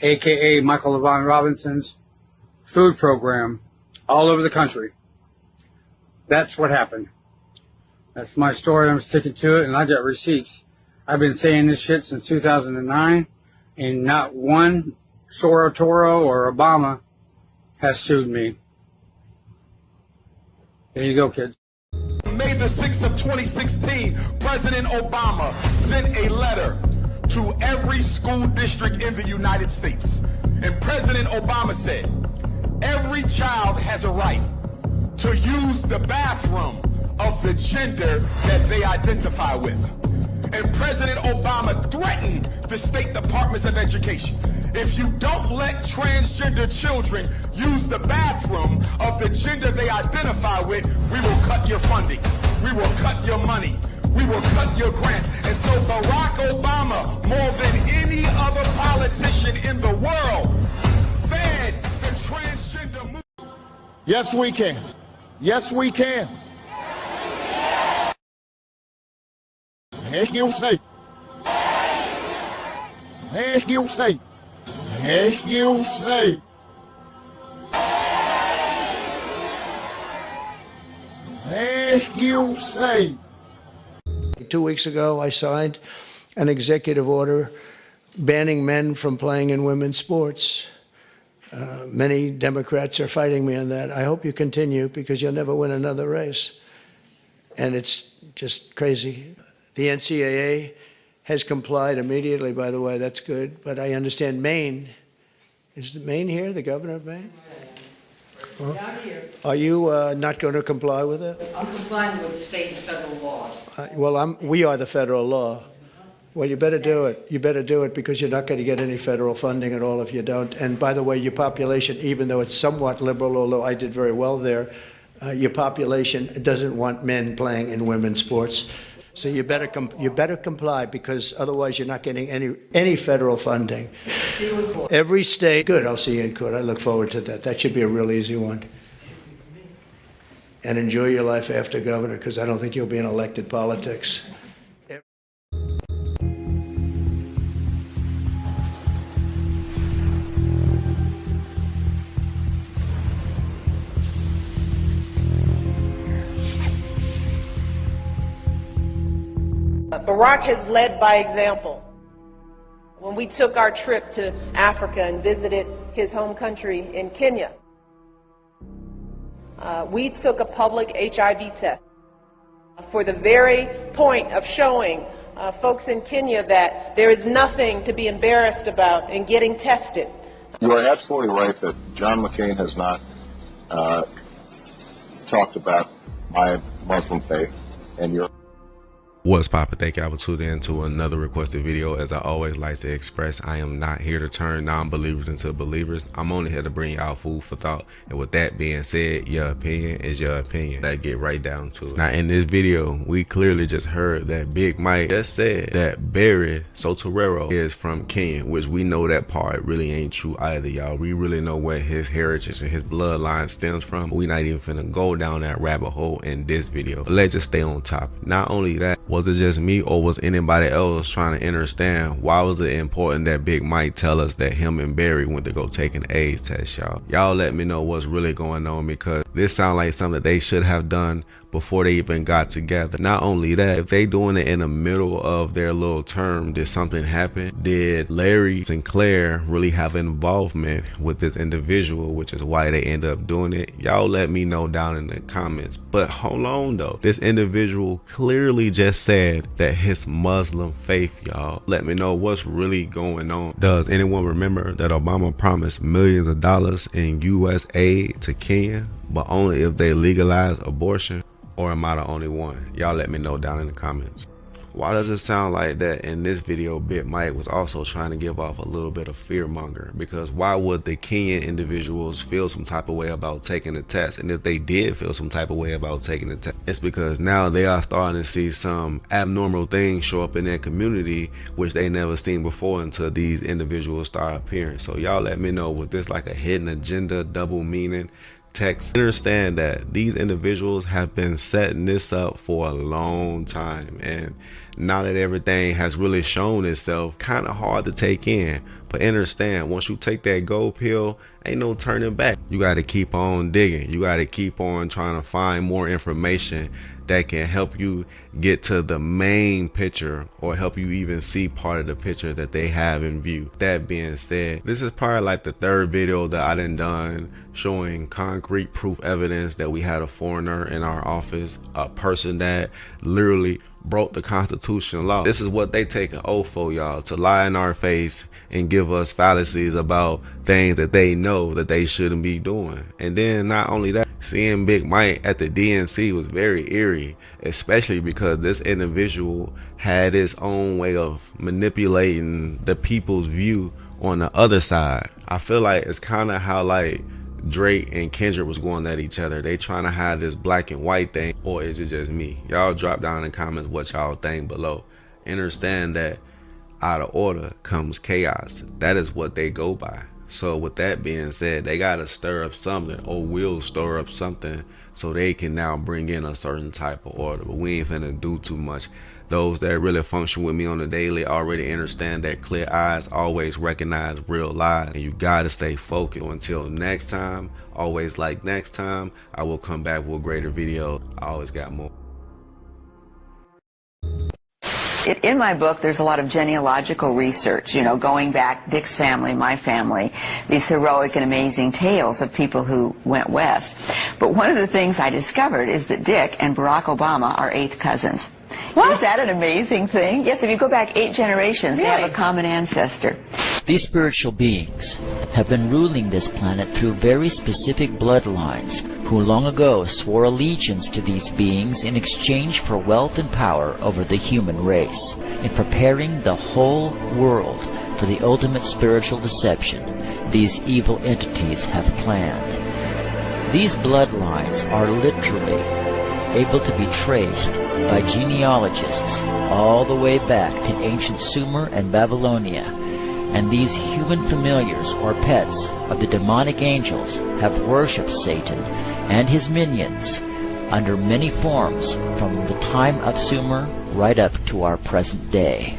a.k.a. Michael LaVaughn Robinson's food program all over the country. That's what happened. That's my story. I'm sticking to it, and I got receipts. I've been saying this shit since 2009, and not one Toro or Obama has sued me. There you go, kids. May the 6th of 2016, President Obama sent a letter to every school district in the United States. And President Obama said, every child has a right to use the bathroom of the gender that they identify with. And President Obama threatened the state departments of education. If you don't let transgender children use the bathroom of the gender they identify with, we will cut your funding. We will cut your money. We will cut your grants. And so Barack Obama, more than any other politician in the world, fed the transgender movement. Yes, we can. Yes, we can. Yes, you say. Yes, you say. Yes, you say. Yes, you say. 2 weeks ago, I signed an executive order banning men from playing in women's sports. Many Democrats are fighting me on that. I hope you continue, because you'll never win another race. And it's just crazy. The NCAA has complied immediately, by the way. That's good. But I understand Maine. Is Maine here, the governor of Maine? Huh? Down here. Are you not going to comply with it? I'm complying with state and federal laws. We are the federal law. Well, you better do it. You better do it, because you're not going to get any federal funding at all if you don't. And by the way, your population, even though it's somewhat liberal, although I did very well there, your population doesn't want men playing in women's sports. So you better comply, because otherwise you're not getting any federal funding. See you in court. Every state. Good. I'll see you in court. I look forward to that. That should be a real easy one. And enjoy your life after governor, because I don't think you'll be in elected politics. Barack has led by example. When we took our trip to Africa and visited his home country in Kenya, we took a public HIV test for the very point of showing folks in Kenya that there is nothing to be embarrassed about in getting tested. You are absolutely right that John McCain has not talked about my Muslim faith, and you're What's poppin'? Thank y'all for tuning in to another requested video. As I always like to express, I am not here to turn non-believers into believers. I'm only here to bring y'all food for thought. And with that being said, your opinion is your opinion. Let's get right down to it. Now in this video, we clearly just heard that Big Mike just said that Barry Sotorero is from Kenya, which we know that part really ain't true either, y'all. We really know where his heritage and his bloodline stems from. We not even finna go down that rabbit hole in this video. But let's just stay on top. Not only that, was it just me or was anybody else trying to understand why was it important that Big Mike tell us that him and Barry went to go take an AIDS test, y'all? Y'all let me know what's really going on, because this sounds like something that they should have done before they even got together. Not only that, if they doing it in the middle of their little term, did something happen? Did Larry Sinclair really have involvement with this individual, which is why they end up doing it? Y'all let me know down in the comments. But hold on though, this individual clearly just said that his Muslim faith, y'all. Let me know what's really going on. Does anyone remember that Obama promised millions of dollars in US aid to Kenya, but only if they legalize abortion? Or am I the only one? Y'all let me know down in the comments. Why does it sound like that in this video Big Mike was also trying to give off a little bit of fear monger? Because why would the Kenyan individuals feel some type of way about taking the test? And if they did feel some type of way about taking the test, it's because now they are starting to see some abnormal things show up in their community which they never seen before until these individuals start appearing. So y'all let me know, was this like a hidden agenda, double meaning? Text. Understand that these individuals have been setting this up for a long time, and now that everything has really shown itself, kind of hard to take in. But understand, once you take that gold pill, ain't no turning back. You got to keep on digging. You got to keep on trying to find more information that can help you get to the main picture, or help you even see part of the picture that they have in view. That being said, this is probably like the third video that I done showing concrete proof evidence that we had a foreigner in our office, a person that literally broke the Constitution law. This is what they take an oath for, y'all, to lie in our face and give us fallacies about things that they know that they shouldn't be doing. And then not only that, seeing Big Mike at the DNC was very eerie, especially because this individual had his own way of manipulating the people's view on the other side. I feel like it's kind of how like Drake and Kendrick was going at each other. They trying to hide this black and white thing, or is it just me? Y'all drop down in the comments what y'all think below. Understand that out of order comes chaos. That is what they go by. So with that being said, they gotta stir up something, or will stir up something, so they can now bring in a certain type of order. But we ain't finna do too much. Those that really function with me on the daily already understand that clear eyes always recognize real lies, and you gotta stay focused. Until next time, always like next time, I will come back with a greater video. I always got more. In my book, there's a lot of genealogical research, you know, going back, Dick's family, my family, these heroic and amazing tales of people who went west. But one of the things I discovered is that Dick and Barack Obama are 8th cousins. What? Is that an amazing thing? Yes, if you go back 8 generations, really? They have a common ancestor. These spiritual beings have been ruling this planet through very specific bloodlines, who long ago swore allegiance to these beings in exchange for wealth and power over the human race. In preparing the whole world for the ultimate spiritual deception, these evil entities have planned. These bloodlines are literally able to be traced by genealogists all the way back to ancient Sumer and Babylonia. And these human familiars or pets of the demonic angels have worshipped Satan and his minions under many forms from the time of Sumer right up to our present day.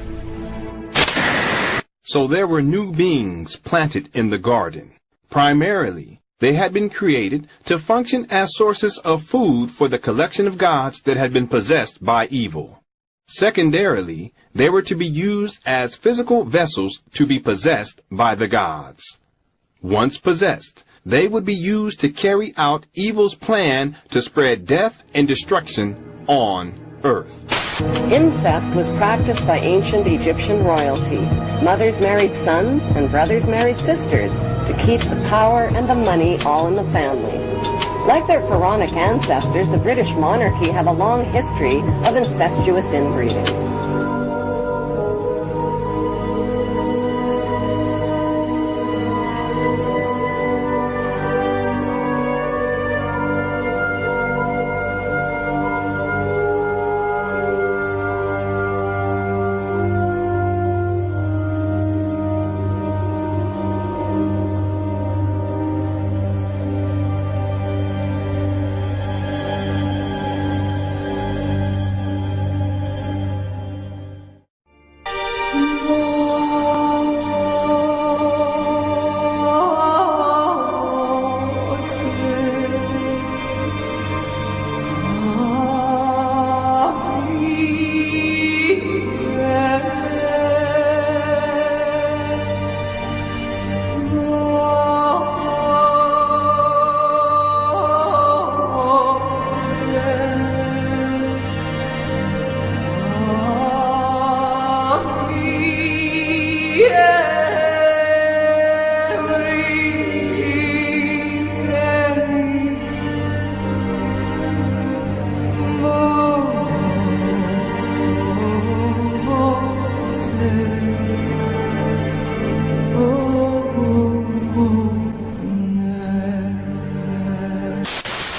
So there were new beings planted in the garden. Primarily, they had been created to function as sources of food for the collection of gods that had been possessed by evil. Secondarily, they were to be used as physical vessels to be possessed by the gods. Once possessed, they would be used to carry out evil's plan to spread death and destruction on earth. Incest was practiced by ancient Egyptian royalty. Mothers married sons and brothers married sisters to keep the power and the money all in the family. Like their pharaonic ancestors, the British monarchy have a long history of incestuous inbreeding.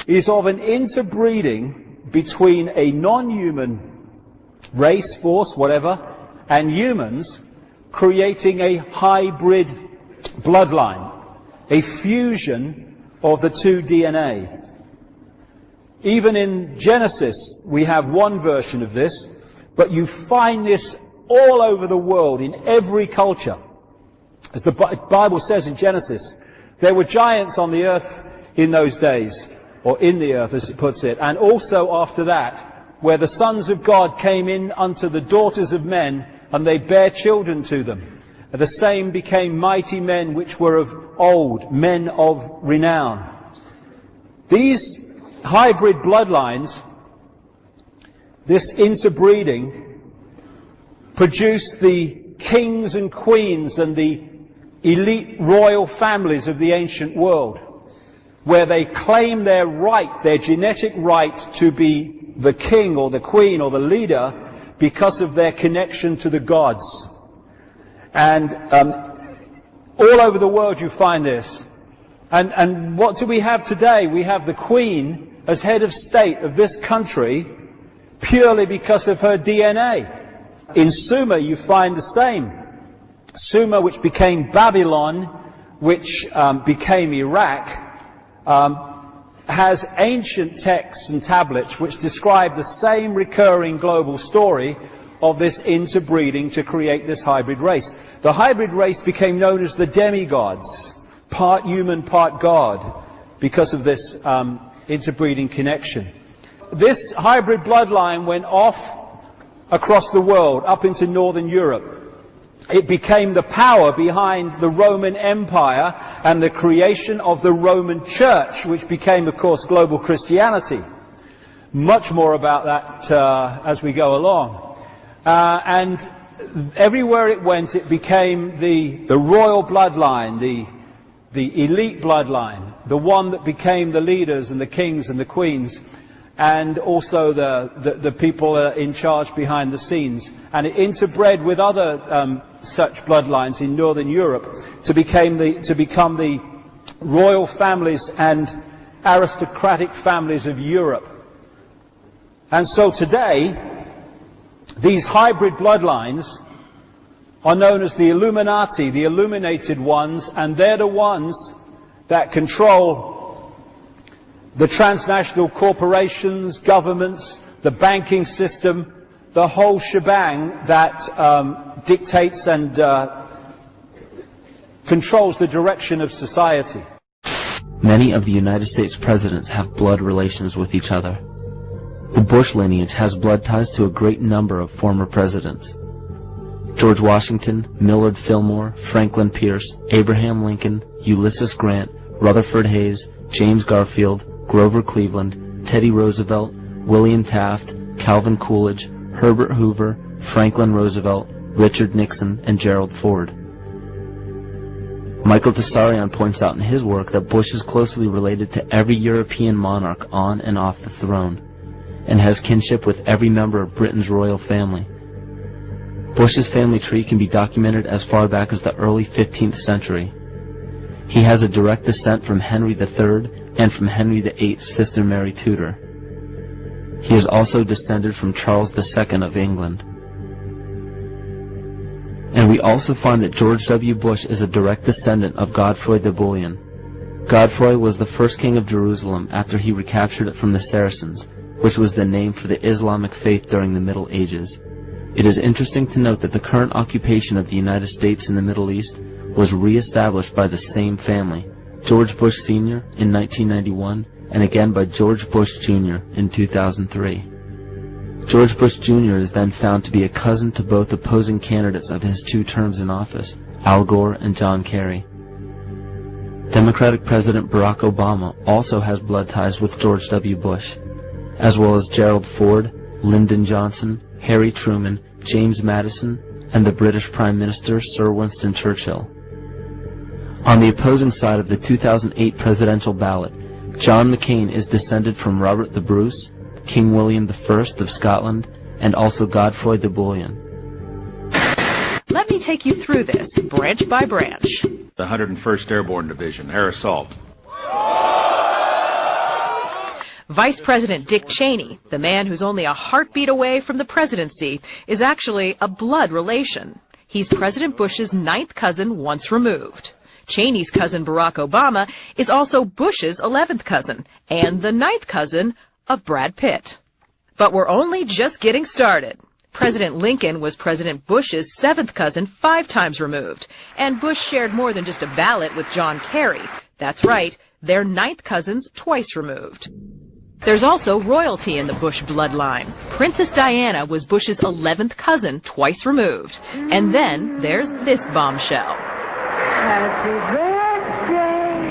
Is of an interbreeding between a non-human race, force, whatever, and humans, creating a hybrid bloodline, a fusion of the two DNAs. Even in Genesis, we have one version of this, but you find this all over the world, in every culture. As the Bible says in Genesis, there were giants on the earth in those days, or in the earth, as it puts it, and also after that, where the sons of God came in unto the daughters of men, and they bare children to them. And the same became mighty men which were of old, men of renown. These hybrid bloodlines, this interbreeding, produced the kings and queens and the elite royal families of the ancient world, where they claim their right, their genetic right to be the king or the queen or the leader because of their connection to the gods. And all over the world you find this. And what do we have today? We have the queen as head of state of this country purely because of her DNA. In Sumer you find the same. Sumer, which became Babylon, which became Iraq, has ancient texts and tablets which describe the same recurring global story of this interbreeding to create this hybrid race. The hybrid race became known as the demigods, part human, part God, because of this interbreeding connection. This hybrid bloodline went off across the world, up into Northern Europe. It became the power behind the Roman Empire and the creation of the Roman Church, which became, of course, global Christianity. Much more about that as we go along. And everywhere it went, it became the royal bloodline, the elite bloodline, the one that became the leaders and the kings and the queens, and also the people in charge behind the scenes. And it interbred with other such bloodlines in Northern Europe to become the royal families and aristocratic families of Europe. And so today, these hybrid bloodlines are known as the Illuminati, the illuminated ones, and they're the ones that control the transnational corporations, governments, the banking system, the whole shebang that dictates and controls the direction of society. Many of the United States presidents have blood relations with each other. The Bush lineage has blood ties to a great number of former presidents. George Washington, Millard Fillmore, Franklin Pierce, Abraham Lincoln, Ulysses Grant, Rutherford Hayes, James Garfield, Grover Cleveland, Teddy Roosevelt, William Taft, Calvin Coolidge, Herbert Hoover, Franklin Roosevelt, Richard Nixon, and Gerald Ford. Michael Tessarion points out in his work that Bush is closely related to every European monarch on and off the throne, and has kinship with every member of Britain's royal family. Bush's family tree can be documented as far back as the early 15th century. He has a direct descent from Henry III and from Henry VIII's sister Mary Tudor. He is also descended from Charles II of England. And we also find that George W. Bush is a direct descendant of Godfrey de Bouillon. Godfrey was the first king of Jerusalem after he recaptured it from the Saracens, which was the name for the Islamic faith during the Middle Ages. It is interesting to note that the current occupation of the United States in the Middle East was re-established by the same family, George Bush Sr. in 1991, and again by George Bush Jr. in 2003. George Bush Jr. is then found to be a cousin to both opposing candidates of his 2 terms in office, Al Gore and John Kerry. Democratic President Barack Obama also has blood ties with George W. Bush, as well as Gerald Ford, Lyndon Johnson, Harry Truman, James Madison, and the British Prime Minister Sir Winston Churchill. On the opposing side of the 2008 presidential ballot, John McCain is descended from Robert the Bruce, King William I of Scotland, and also Godfrey de Bouillon. Let me take you through this, branch by branch. The 101st Airborne Division, air assault. Vice President Dick Cheney, the man who's only a heartbeat away from the presidency, is actually a blood relation. He's President Bush's 9th cousin once removed. Cheney's cousin Barack Obama is also Bush's 11th cousin and the 9th cousin of Brad Pitt. But we're only just getting started. President Lincoln was President Bush's 7th cousin 5 times removed, and Bush shared more than just a ballot with John Kerry. That's right, they're 9th cousins twice removed. There's also royalty in the Bush bloodline. Princess Diana was Bush's 11th cousin twice removed. And then there's this bombshell. Happy birthday,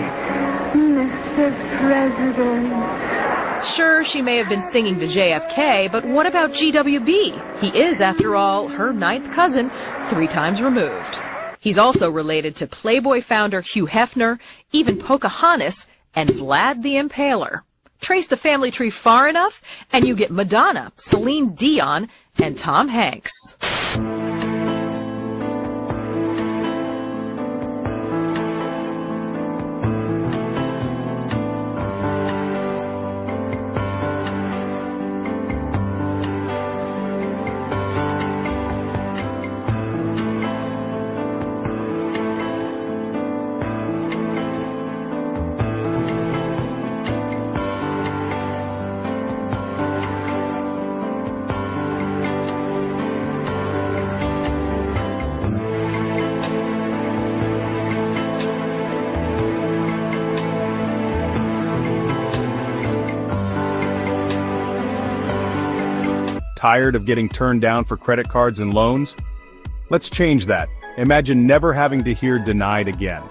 Mr. President. Sure, she may have been singing to JFK, but what about GWB? He is, after all, her 9th cousin, 3 times removed. He's also related to Playboy founder Hugh Hefner, even Pocahontas, and Vlad the Impaler. Trace the family tree far enough, and you get Madonna, Celine Dion, and Tom Hanks. Tired of getting turned down for credit cards and loans? Let's change that. Imagine never having to hear denied again.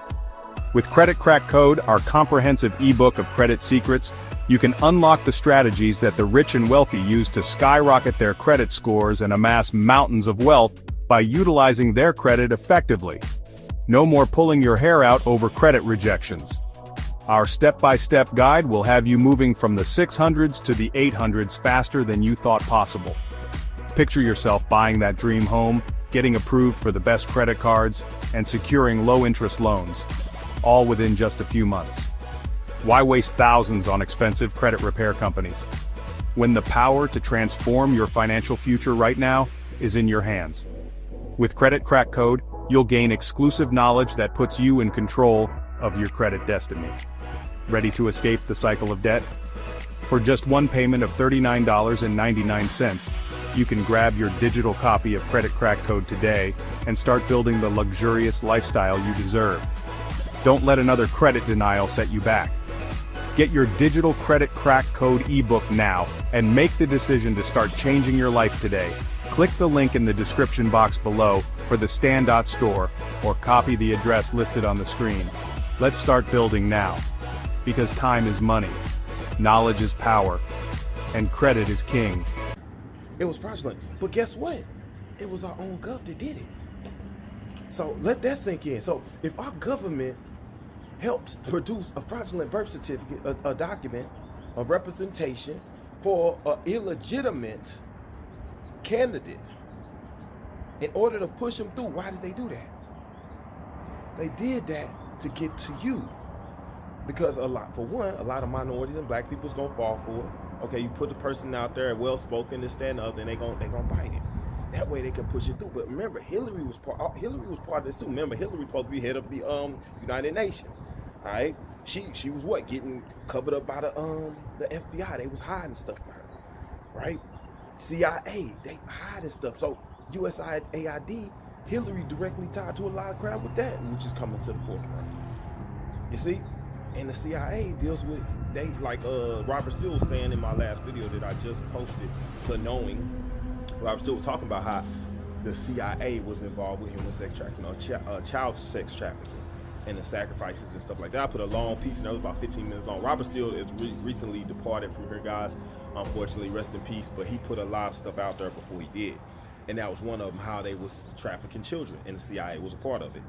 With Credit Crack Code, our comprehensive ebook of credit secrets, you can unlock the strategies that the rich and wealthy use to skyrocket their credit scores and amass mountains of wealth by utilizing their credit effectively. No more pulling your hair out over credit rejections. Our step-by-step guide will have you moving from the 600s to the 800s faster than you thought possible. Picture yourself buying that dream home, getting approved for the best credit cards, and securing low-interest loans, all within just a few months. Why waste thousands on expensive credit repair companies, when the power to transform your financial future right now is in your hands? With Credit Crack Code, you'll gain exclusive knowledge that puts you in control of your credit destiny. Ready to escape the cycle of debt? For just one payment of $39.99, you can grab your digital copy of Credit Crack Code today and start building the luxurious lifestyle you deserve. Don't let another credit denial set you back. Get your digital Credit Crack Code ebook now and make the decision to start changing your life today. Click the link in the description box below for the Stand store or copy the address listed on the screen. Let's start building now. Because time is money, knowledge is power, and credit is king. It was fraudulent, but guess what? It was our own gov that did it. So let that sink in. So if our government helped produce a fraudulent birth certificate, a document of representation for an illegitimate candidate in order to push them through, why did they do that? They did that to get to you. Because for one, a lot of minorities and black people's gonna fall for it. Okay, you put the person out there, well-spoken, this, that, and the other, and they gonna bite it. That way they can push it through. But remember, Hillary was part of this too. Remember, Hillary supposed to be head of the United Nations. All right, she was what, getting covered up by the FBI. They was hiding stuff for her, right? CIA, they hiding stuff. So USAID, Hillary directly tied to a lot of crap with that, which is coming to the forefront. You see, and the CIA deals with Robert Steele was saying in my last video that I just posted, for knowing. Robert Steele was talking about how the CIA was involved with human sex trafficking or child sex trafficking and the sacrifices and stuff like that. I put a long piece and it was about 15 minutes long. Robert Steele is recently departed from here, guys. Unfortunately, rest in peace. But he put a lot of stuff out there before he did. And that was one of them, how they was trafficking children, and the CIA was a part of it.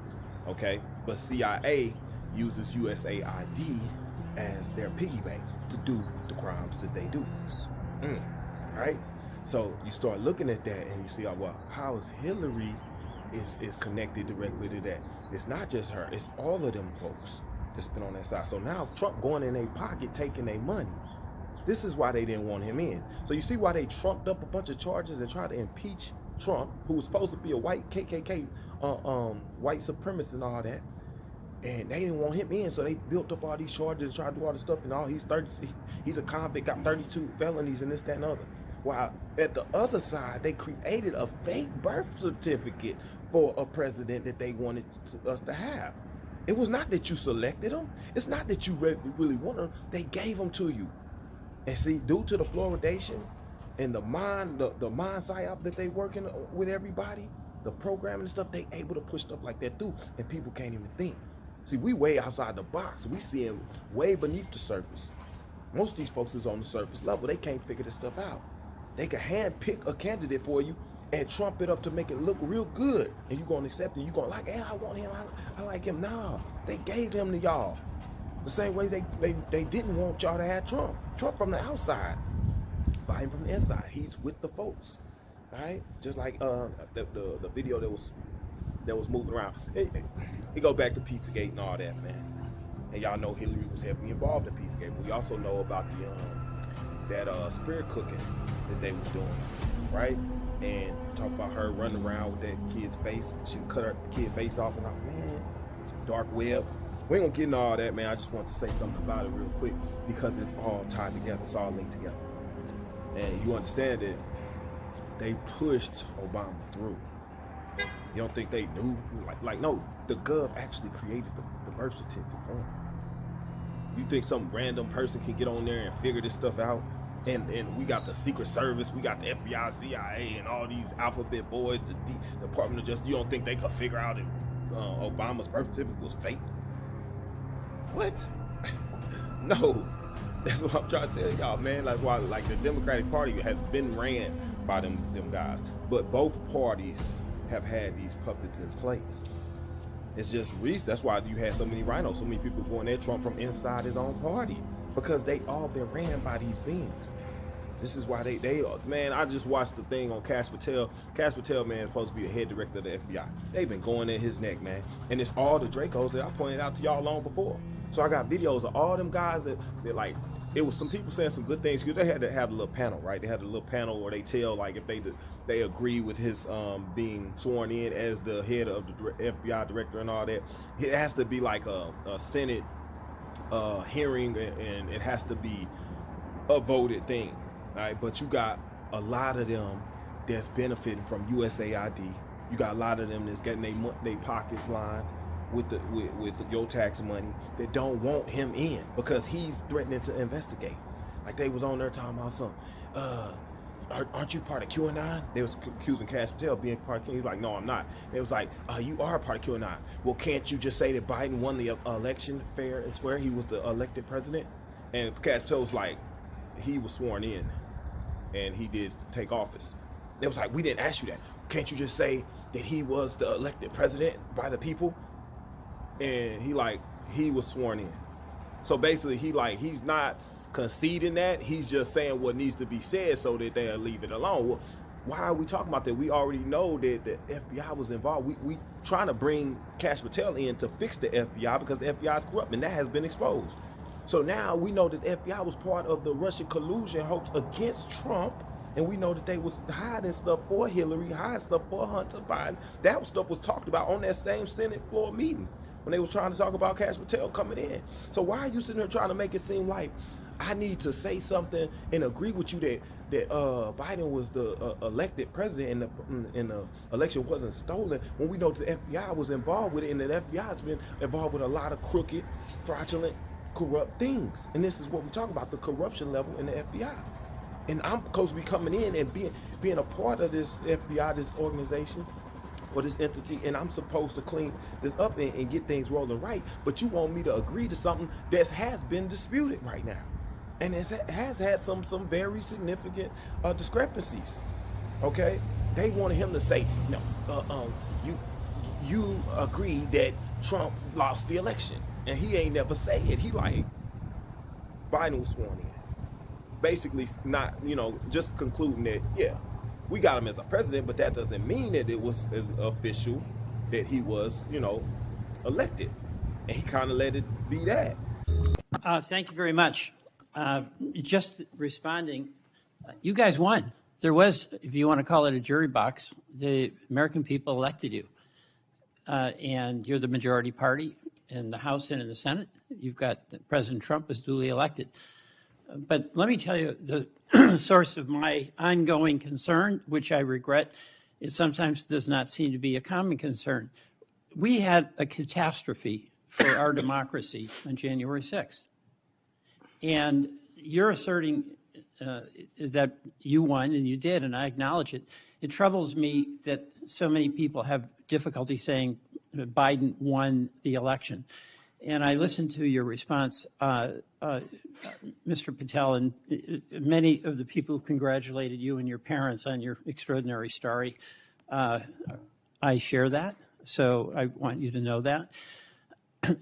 Okay? But CIA uses USAID as their piggy bank to do the crimes that they do. Right? So you start looking at that and you see, how is Hillary is connected directly to that? It's not just her, it's all of them folks that's been on that side. So now Trump going in their pocket, taking their money. This is why they didn't want him in. So you see why they trumped up a bunch of charges and tried to impeach Trump, who was supposed to be a white KKK, white supremacist and all that. And they didn't want him in, so they built up all these charges and tried to do all this stuff and all. He's a convict, got 32 felonies and this, that, and other. While at the other side, they created a fake birth certificate for a president that they wanted us to have. It was not that you selected them. It's not that you really wanted them. They gave them to you. And see, due to the fluoridation and the mind psyop that they working with everybody, the programming and stuff, they able to push stuff like that through, and people can't even think. See, we way outside the box. We seeing way beneath the surface. Most of these folks is on the surface level. They can't figure this stuff out. They can hand pick a candidate for you and trump it up to make it look real good. And you're going to accept it. You're going to like, hey, I want him. I like him. Nah, they gave him to y'all. The same way they didn't want y'all to have Trump. Trump from the outside. Biden from the inside. He's with the folks. All right? Just like the video that was moving around. It go back to Pizzagate and all that, man. And y'all know Hillary was heavily involved in Pizzagate. We also know about that spirit cooking that they was doing, right? And talk about her running around with that kid's face. She cut her kid's face off and I'm, man, dark web. We ain't gonna get into all that, man. I just want to say something about it real quick because it's all tied together. It's all linked together. And you understand that they pushed Obama through. You don't think they knew? No, the Gov actually created the birth certificate for him. You think some random person can get on there and figure this stuff out? And we got the Secret Service, we got the FBI, CIA, and all these alphabet boys, the Department of Justice. You don't think they could figure out if Obama's birth certificate was fake? What? No. That's what I'm trying to tell y'all, man. Like the Democratic Party has been ran by them guys. But both parties have had these puppets in place. It's just recent. That's why you had so many rhinos, so many people going at Trump from inside his own party. Because they all been ran by these beings. This is why they man, I just watched the thing on Cash Patel. Cash Patel, man, is supposed to be the head director of the FBI. They've been going at his neck, man. And it's all the Dracos that I pointed out to y'all long before. So I got videos of all them guys that like, it was some people saying some good things because they had to have a little panel, right? They had a little panel where they tell like if they agree with his being sworn in as the head of the FBI director and all that. It has to be like a Senate hearing, and it has to be a voted thing, right? But you got a lot of them that's benefiting from USAID. You got a lot of them that's getting their pockets lined with your tax money that don't want him in because he's threatening to investigate. Like they was on there talking about something. Aren't you part of QAnon? They was accusing Cash Patel of being part of QAnon. He's like, no, I'm not. It was like, you are part of QAnon. Well, can't you just say that Biden won the election fair and square? He was the elected president. And Cash Patel was like, he was sworn in and he did take office. It was like, we didn't ask you that. can't you just say that he was the elected president by the people? And he was sworn in. So basically he's not conceding that, he's just saying what needs to be said so that they'll leave it alone. Well, why are we talking about that? We already know that the FBI was involved. We trying to bring Cash Patel in to fix the FBI because the FBI is corrupt, and that has been exposed. So now we know that the FBI was part of the Russian collusion hoax against Trump, and we know that they was hiding stuff for Hillary, hiding stuff for Hunter Biden. That stuff was talked about on that same Senate floor meeting when they was trying to talk about Cash Patel coming in. So why are you sitting there trying to make it seem like I need to say something and agree with you that Biden was the elected president and the election wasn't stolen, when we know the FBI was involved with it, and the FBI has been involved with a lot of crooked, fraudulent, corrupt things. And this is what we talk about, the corruption level in the FBI. And I'm supposed to be coming in and being a part of this FBI, this organization, or this entity, and I'm supposed to clean this up and get things rolling right. But you want me to agree to something that has been disputed right now. And it has had some very significant discrepancies. Okay, they wanted him to say, no, you agree that Trump lost the election, and he ain't never say it. He like, Biden was sworn in, basically not, just concluding that, yeah, we got him as a president, but that doesn't mean that it was as official that he was, elected, and he kind of let it be that. Thank you very much. Just responding, you guys won. There was, if you want to call it a jury box, the American people elected you. And you're the majority party in the House and in the Senate. You've got President Trump is duly elected. But let me tell you, the source of my ongoing concern, which I regret, it sometimes does not seem to be a common concern. We had a catastrophe for our democracy on January 6th. And you're asserting that you won, and you did, and I acknowledge it. It troubles me that so many people have difficulty saying that Biden won the election. And I listened to your response, Mr. Patel, and many of the people who congratulated you and your parents on your extraordinary story. I share that, so I want you to know that.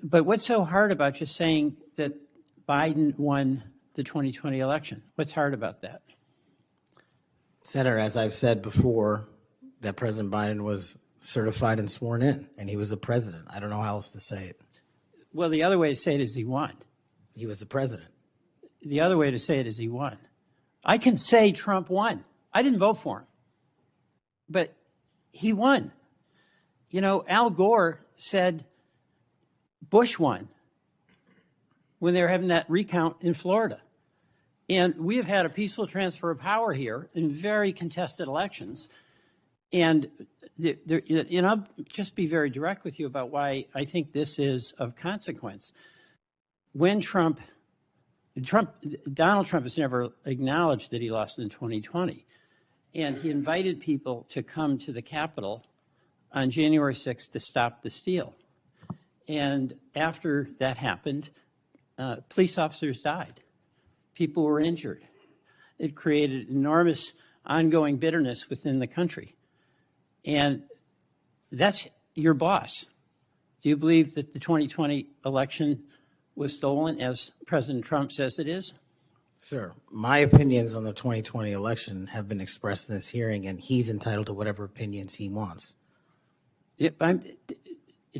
But what's so hard about just saying that Biden won the 2020 election? What's hard about that? Senator, as I've said before, that President Biden was certified and sworn in, and he was the president. I don't know how else to say it. Well, the other way to say it is he won. He was the president. The other way to say it is he won. I can say Trump won. I didn't vote for him, but he won. Al Gore said Bush won when they were having that recount in Florida. And we have had a peaceful transfer of power here in very contested elections. And I'll just be very direct with you about why I think this is of consequence. When Donald Trump has never acknowledged that he lost in 2020. And he invited people to come to the Capitol on January 6th to stop the steal. And after that happened, police officers died. People were injured. It created enormous ongoing bitterness within the country. And that's your boss. Do you believe that the 2020 election was stolen, as President Trump says it is? Sir, my opinions on the 2020 election have been expressed in this hearing, and he's entitled to whatever opinions he wants. Do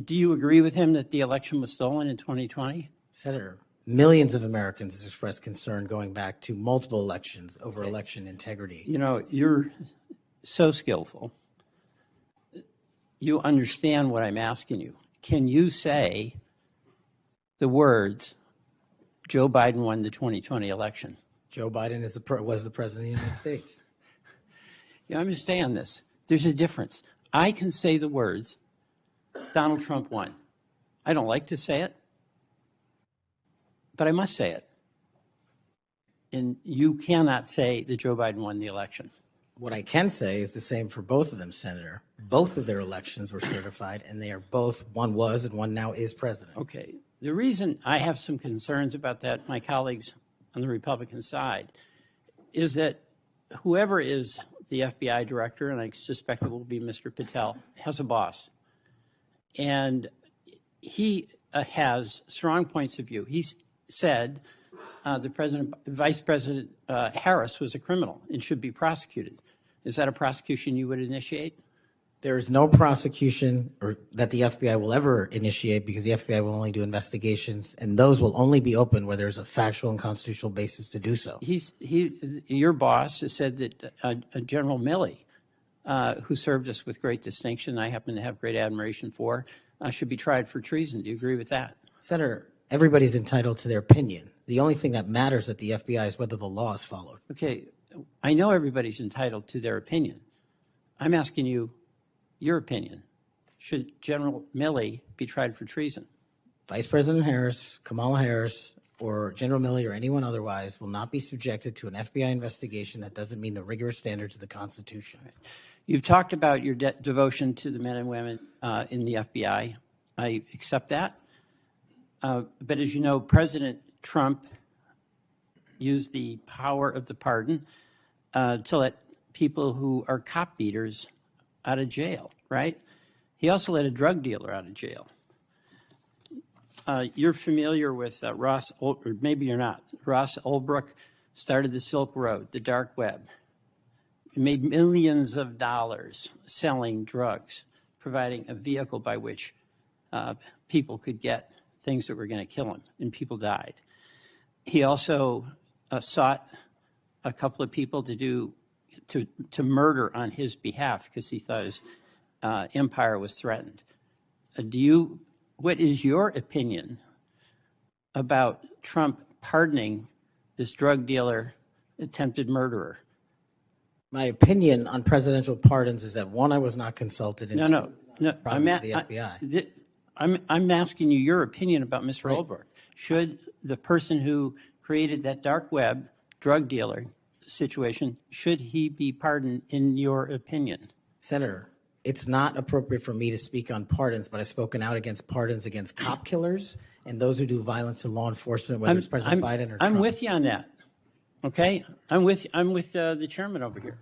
you agree with him that the election was stolen in 2020? Senator, millions of Americans expressed concern going back to multiple elections over election integrity. You're so skillful. You understand what I'm asking you. Can you say the words, Joe Biden won the 2020 election? Joe Biden was the president of the United States. Understand this. There's a difference. I can say the words, Donald Trump won. I don't like to say it, but I must say it. And you cannot say that Joe Biden won the election. What I can say is the same for both of them, Senator. Both of their elections were certified, and they are both, one was and one now is president. Okay. The reason I have some concerns about that, my colleagues on the Republican side, is that whoever is the FBI director, and I suspect it will be Mr. Patel, has a boss. And he has strong points of view. He said Vice President Harris was a criminal and should be prosecuted. Is that a prosecution you would initiate? There is no prosecution that the FBI will ever initiate, because the FBI will only do investigations, and those will only be open where there's a factual and constitutional basis to do so. Your boss has said that General Milley, who served us with great distinction, I happen to have great admiration for, should be tried for treason. Do you agree with that? Senator, everybody's entitled to their opinion. The only thing that matters at the FBI is whether the law is followed. Okay, I know everybody's entitled to their opinion. I'm asking you your opinion. Should General Milley be tried for treason? Vice President Harris, Kamala Harris, or General Milley or anyone otherwise will not be subjected to an FBI investigation that doesn't meet the rigorous standards of the Constitution. You've talked about your devotion to the men and women in the FBI. I accept that. But as you know, President Trump used the power of the pardon to let people who are cop beaters out of jail, right? He also let a drug dealer out of jail. You're familiar with or maybe you're not. Ross Ulbricht started the Silk Road, the dark web. He made millions of dollars selling drugs, providing a vehicle by which people could get things that were going to kill them, and people died. He also sought a couple of people to murder on his behalf because he thought his empire was threatened. What is your opinion about Trump pardoning this drug dealer, attempted murderer? My opinion on presidential pardons is that, one, I was not consulted. No. I'm at the FBI. I'm asking you your opinion about Mr. Ulbricht. Should the person who created that dark web drug dealer situation, should he be pardoned in your opinion? Senator, it's not appropriate for me to speak on pardons, but I've spoken out against pardons against cop killers and those who do violence to law enforcement, whether it's President Biden or Trump. I'm with you on that. Okay, I'm with the chairman over here,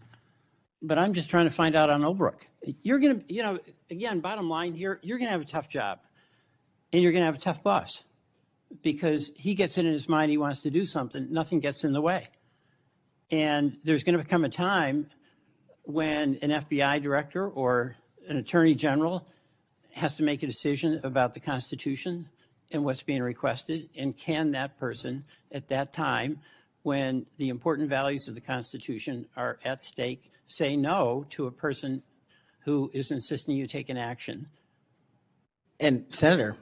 but I'm just trying to find out on Ulbricht. You're gonna, again, bottom line here, you're gonna have a tough job, and you're gonna have a tough boss, because he gets it in his mind he wants to do something, nothing gets in the way, and there's going to become a time when an FBI director or an attorney general has to make a decision about the Constitution and what's being requested, and can that person at that time, when the important values of the Constitution are at stake, say no to a person who is insisting you take an action? And Senator,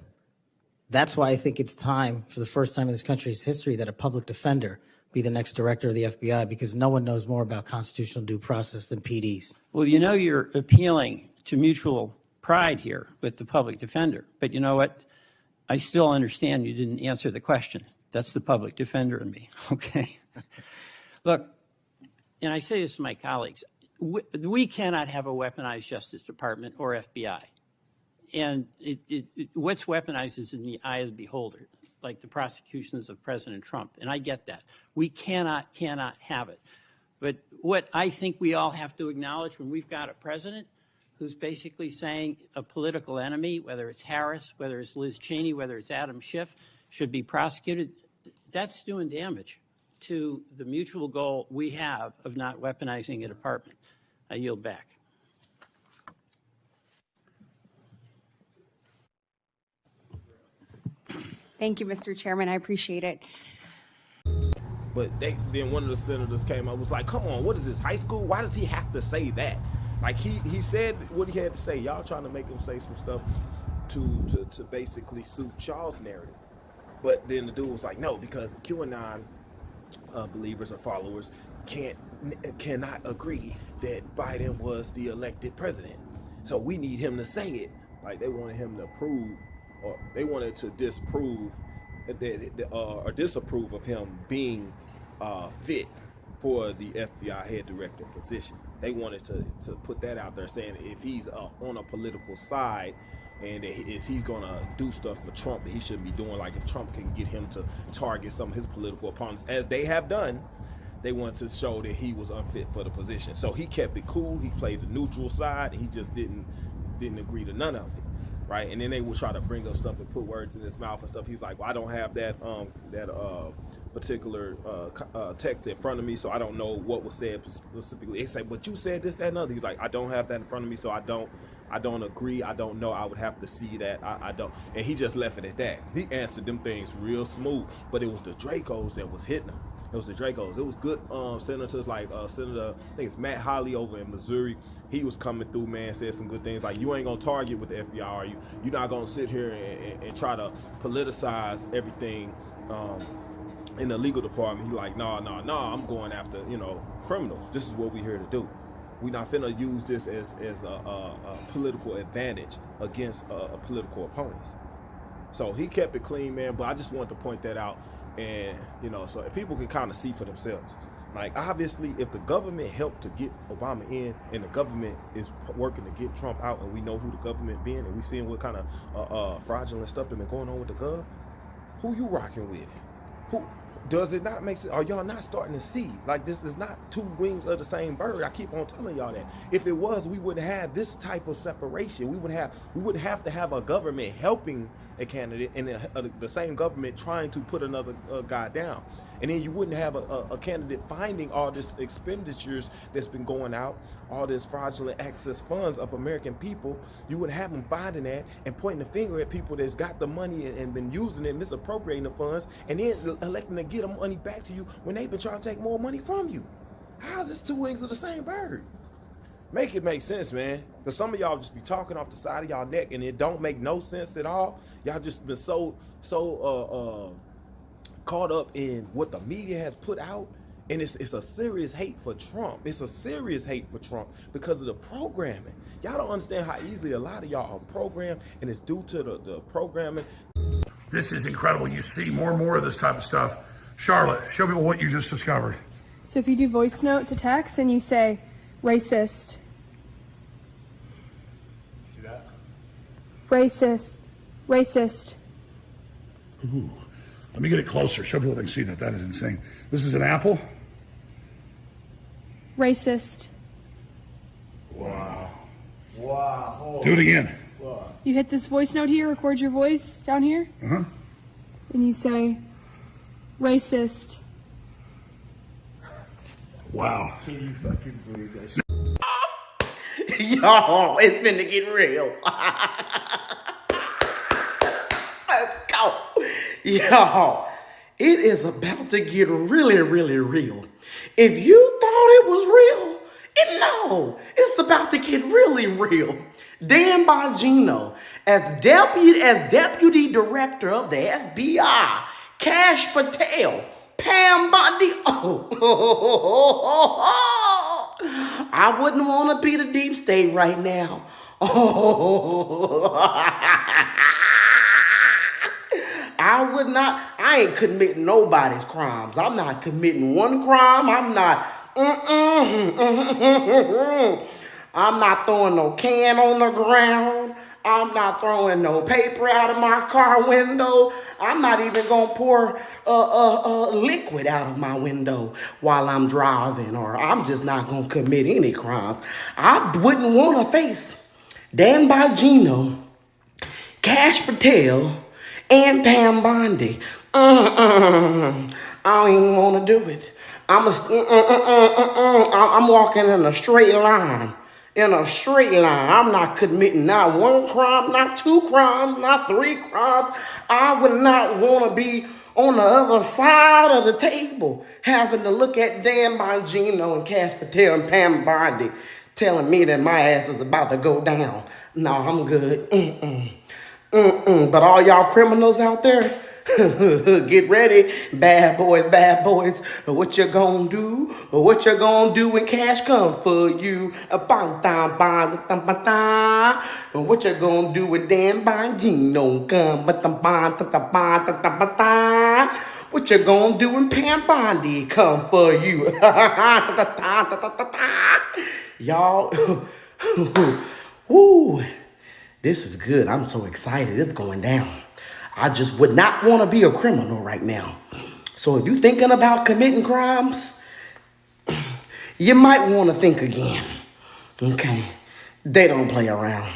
that's why I think it's time, for the first time in this country's history, that a public defender be the next director of the FBI, because no one knows more about constitutional due process than PDs. Well, you're appealing to mutual pride here with the public defender, but you know what? I still understand you didn't answer the question. That's the public defender in me, okay? Look, and I say this to my colleagues, we cannot have a weaponized Justice Department or FBI. And what's weaponized is in the eye of the beholder, like the prosecutions of President Trump, and I get that. We cannot have it. But what I think we all have to acknowledge, when we've got a president who's basically saying a political enemy, whether it's Harris, whether it's Liz Cheney, whether it's Adam Schiff, should be prosecuted, that's doing damage to the mutual goal we have of not weaponizing a department. I yield back. Thank you, Mr. Chairman. I appreciate it. But then one of the senators came up, was like, come on, what is this, high school? Why does he have to say that? Like, he said what he had to say. Y'all trying to make him say some stuff to basically suit Charles' narrative. But then the dude was like, no, because QAnon believers or followers cannot agree that Biden was the elected president. So we need him to say it. Like, they wanted him to prove, or they wanted to disprove or disapprove of him being fit for the FBI head director position. They wanted to put that out there, saying if he's on a political side and if he's gonna do stuff for Trump that he shouldn't be doing, like if Trump can get him to target some of his political opponents, as they have done, they wanted to show that he was unfit for the position. So he kept it cool. He played the neutral side, and he just didn't agree to none of it, right? And then they would try to bring up stuff and put words in his mouth and stuff. He's like, well, I don't have that particular text in front of me, so I don't know what was said specifically. They say, but you said this, that, and other. He's like, I don't have that in front of me, so I don't agree. I don't know. I would have to see that. I don't. And he just left it at that. He answered them things real smooth, but it was the Dracos that was hitting him. It was the Dracos. It was good senators like Senator, I think it's Matt Holley over in Missouri. He was coming through, man, said some good things like, you ain't gonna target with the FBI, are you? You're not gonna sit here and try to politicize everything in the legal department. He's like, no, I'm going after, criminals. This is what we're here to do. We're not finna use this as a political advantage against political opponents. So he kept it clean, man, but I just wanted to point that out. And, so if people can kind of see for themselves. Like, obviously, if the government helped to get Obama in and the government is working to get Trump out, and we know who the government been, and we seeing what kind of fraudulent stuff that been going on with the gov, who you rocking with? Who does it not make sense? Are y'all not starting to see? Like, this is not two wings of the same bird. I keep on telling y'all that. If it was, we wouldn't have this type of separation. We wouldn't have to have a government helping a candidate and the same government trying to put another guy down. And then you wouldn't have a candidate finding all this expenditures that's been going out, all this fraudulent access funds of American people. You wouldn't have them finding that and pointing the finger at people that's got the money and been using it, misappropriating the funds, and then electing to get the money back to you when they've been trying to take more money from you. How is this two wings of the same bird? Make it make sense, man. Because some of y'all just be talking off the side of y'all neck and it don't make no sense at all. Y'all just been so caught up in what the media has put out. And it's a serious hate for Trump. It's a serious hate for Trump because of the programming. Y'all don't understand how easily a lot of y'all are programmed, and it's due to the programming. This is incredible. You see more and more of this type of stuff. Charlotte, show people what you just discovered. So if you do voice note to text and you say racist. See that? Racist. Ooh. Let me get it closer. Show people they can see that. That is insane. This is an apple? Racist. Wow. Wow. Do it again. You hit this voice note here, record your voice down here. Uh-huh. And you say racist. Wow. Can you fucking believe that? Yo, it's been to get real. Let's go. Yo, it is about to get really, really real. If you thought it was real, no, it's about to get really real. Dan Bongino, as deputy director of the FBI, Cash Patel, Pam Bondi. I wouldn't want to be the deep state right now. I would not. I ain't committing nobody's crimes. I'm not committing one crime. I'm not. I'm not throwing no can on the ground. I'm not throwing no paper out of my car window. I'm not even gonna pour liquid out of my window while I'm driving, or I'm just not gonna commit any crimes. I wouldn't want to face Dan Bongino, Cash Patel, and Pam Bondi. I don't even want to do it. I'm walking in a straight line. In a straight line. I'm not committing not one crime, not two crimes, not three crimes. I would not want to be on the other side of the table having to look at Dan Bongino and Cash Patel and Pam Bondi telling me that my ass is about to go down. No, I'm good. But all y'all criminals out there, get ready, bad boys. What you gonna do? What you gonna do when cash come for you? What you gonna do when Dan Bongino come? What you gonna do when Pam Bondi come for you? Y'all, woo, this is good. I'm so excited. It's going down. I just would not want to be a criminal right now. So if you're thinking about committing crimes, you might want to think again. Okay? They don't play around.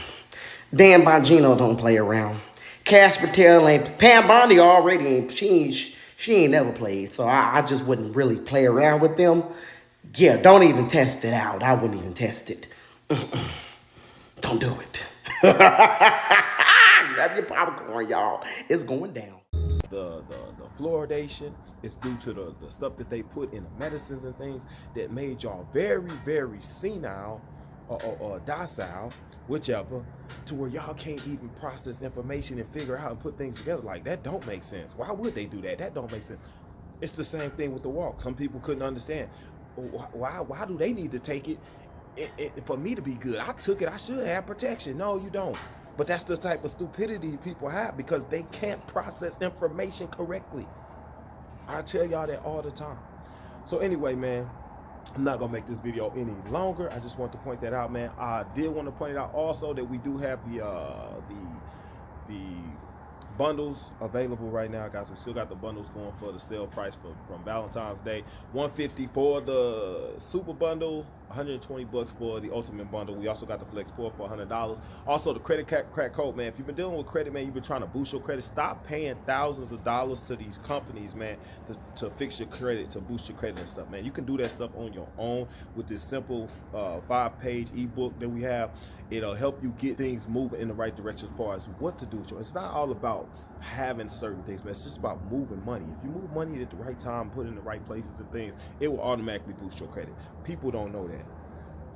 Dan Bongino don't play around. Cash Patel ain't. Pam Bondi already ain't. She ain't never played. So I just wouldn't really play around with them. Yeah, don't even test it out. I wouldn't even test it. Don't do it. Grab your popcorn, y'all. It's going down. The fluoridation is due to the stuff that they put in the medicines and things that made y'all very, very senile or docile, whichever, to where y'all can't even process information and figure out and put things together. Like, that don't make sense. Why would they do that? That don't make sense. It's the same thing with the walk. Some people couldn't understand. Why do they need to take it for me to be good? I took it. I should have protection. No, you don't. But that's the type of stupidity people have because they can't process information correctly. I tell y'all that all the time. So anyway, man, I'm not gonna make this video any longer. I just want to point that out, man. I did want to point out also that we do have the bundles available right now, guys. We still got the bundles going for the sale price from Valentine's Day. $150 for the super bundle, $120 for the ultimate bundle. We also got the Flex 4 for $100. Also the credit crack code, man. If you've been dealing with credit, man, you've been trying to boost your credit, stop paying thousands of dollars to these companies, man, to fix your credit, to boost your credit and stuff, man. You can do that stuff on your own with this simple 5-page ebook that we have. It'll help you get things moving in the right direction as far as what to do with your. It's not all about having certain things, man. It's just about moving money. If you move money at the right time, put it in the right places and things, it will automatically boost your credit. People don't know that.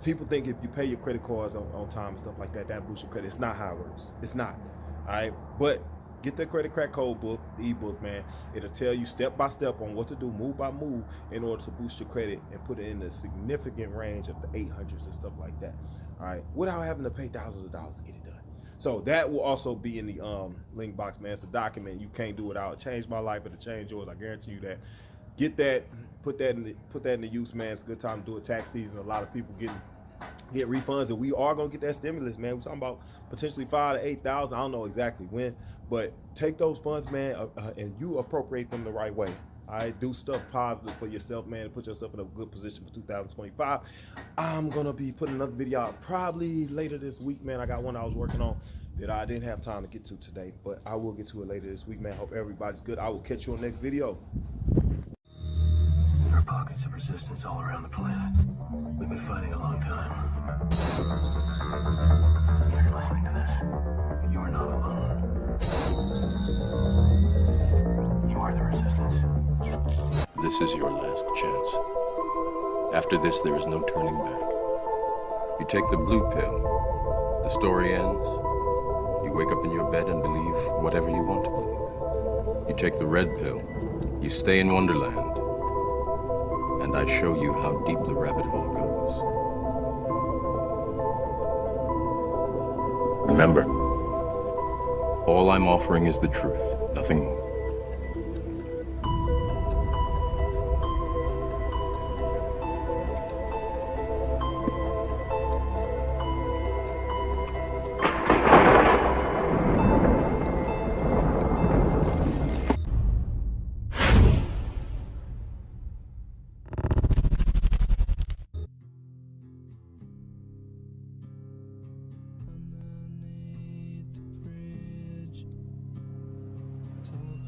People think if you pay your credit cards on time and stuff like that, that boosts your credit. It's not how it works. It's not. All right? But get that credit crack code book, the ebook, man. It'll tell you step by step on what to do, move by move, in order to boost your credit and put it in the significant range of the 800s and stuff like that. All right? Without having to pay thousands of dollars to get it done. So that will also be in the link box, man. It's a document. You can't do without. It changed my life. It'll change yours. I guarantee you that. Get that. Put that in the use, man. It's a good time to do it. Tax season. A lot of people get refunds, and we are gonna get that stimulus, man. We're talking about potentially $5,000 to $8,000. I don't know exactly when, but take those funds, man, and you appropriate them the right way. All right, do stuff positive for yourself, man, and put yourself in a good position for 2025. I'm gonna be putting another video out probably later this week, man. I got one I was working on that I didn't have time to get to today, but I will get to it later this week, man. Hope everybody's good. I will catch you on the next video. There are pockets of resistance all around the planet. We've been fighting a long time. If you're listening to this, you are not alone. You are the resistance. This is your last chance. After this, there is no turning back. You take the blue pill, the story ends. You wake up in your bed and believe whatever you want to believe. You take the red pill, you stay in Wonderland, and I show you how deep the rabbit hole goes. Remember, all I'm offering is the truth, nothing more. Underneath the bridge, talk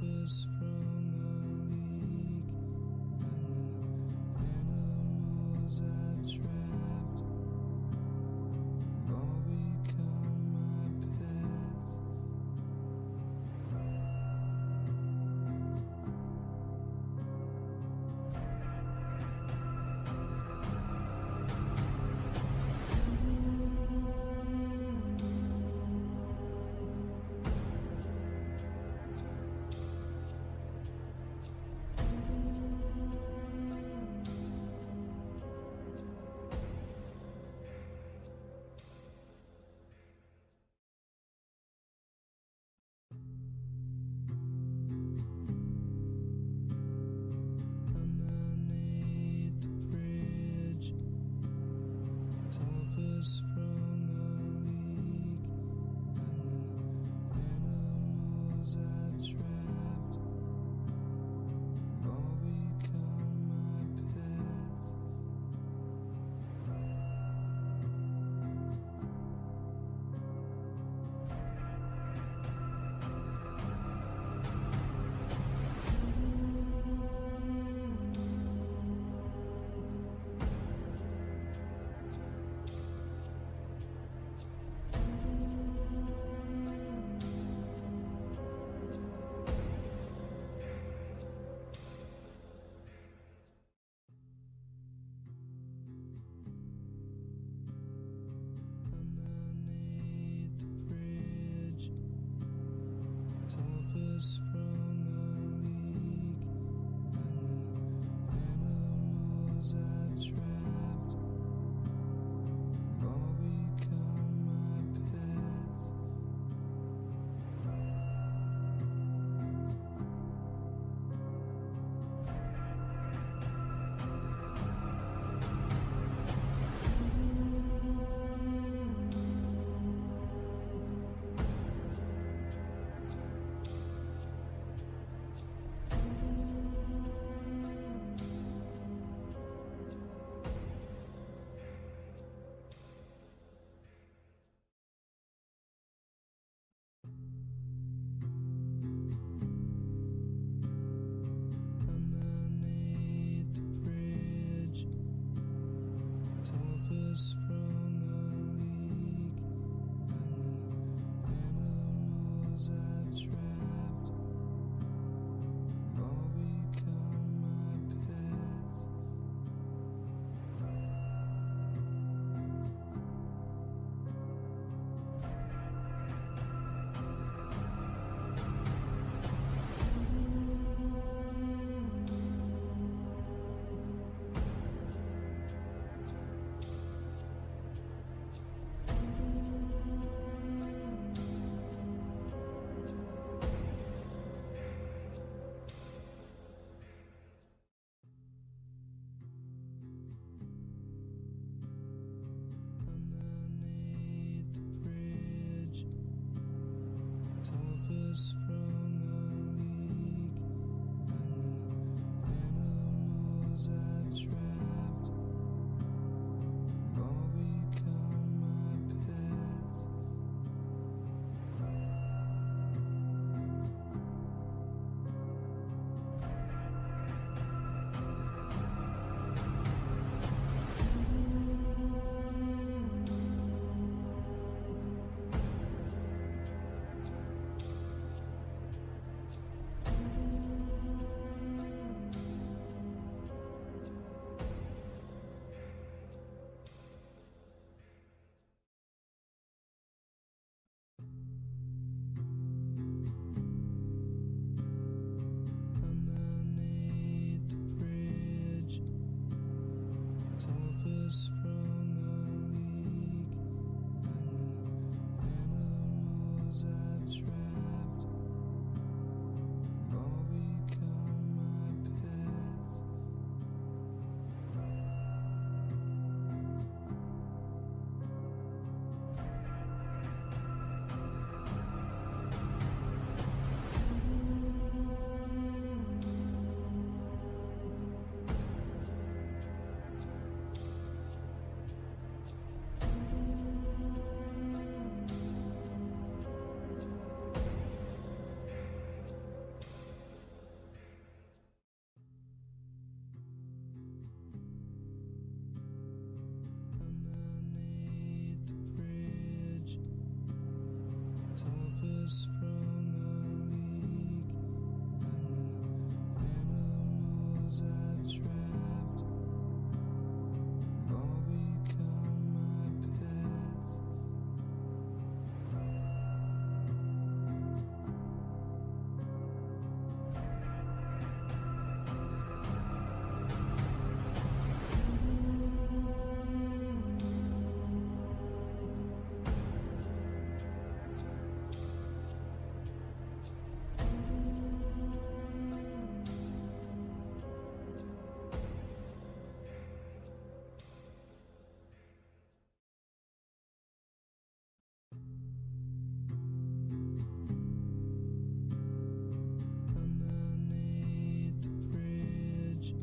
Underneath the bridge,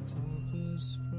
top of spring.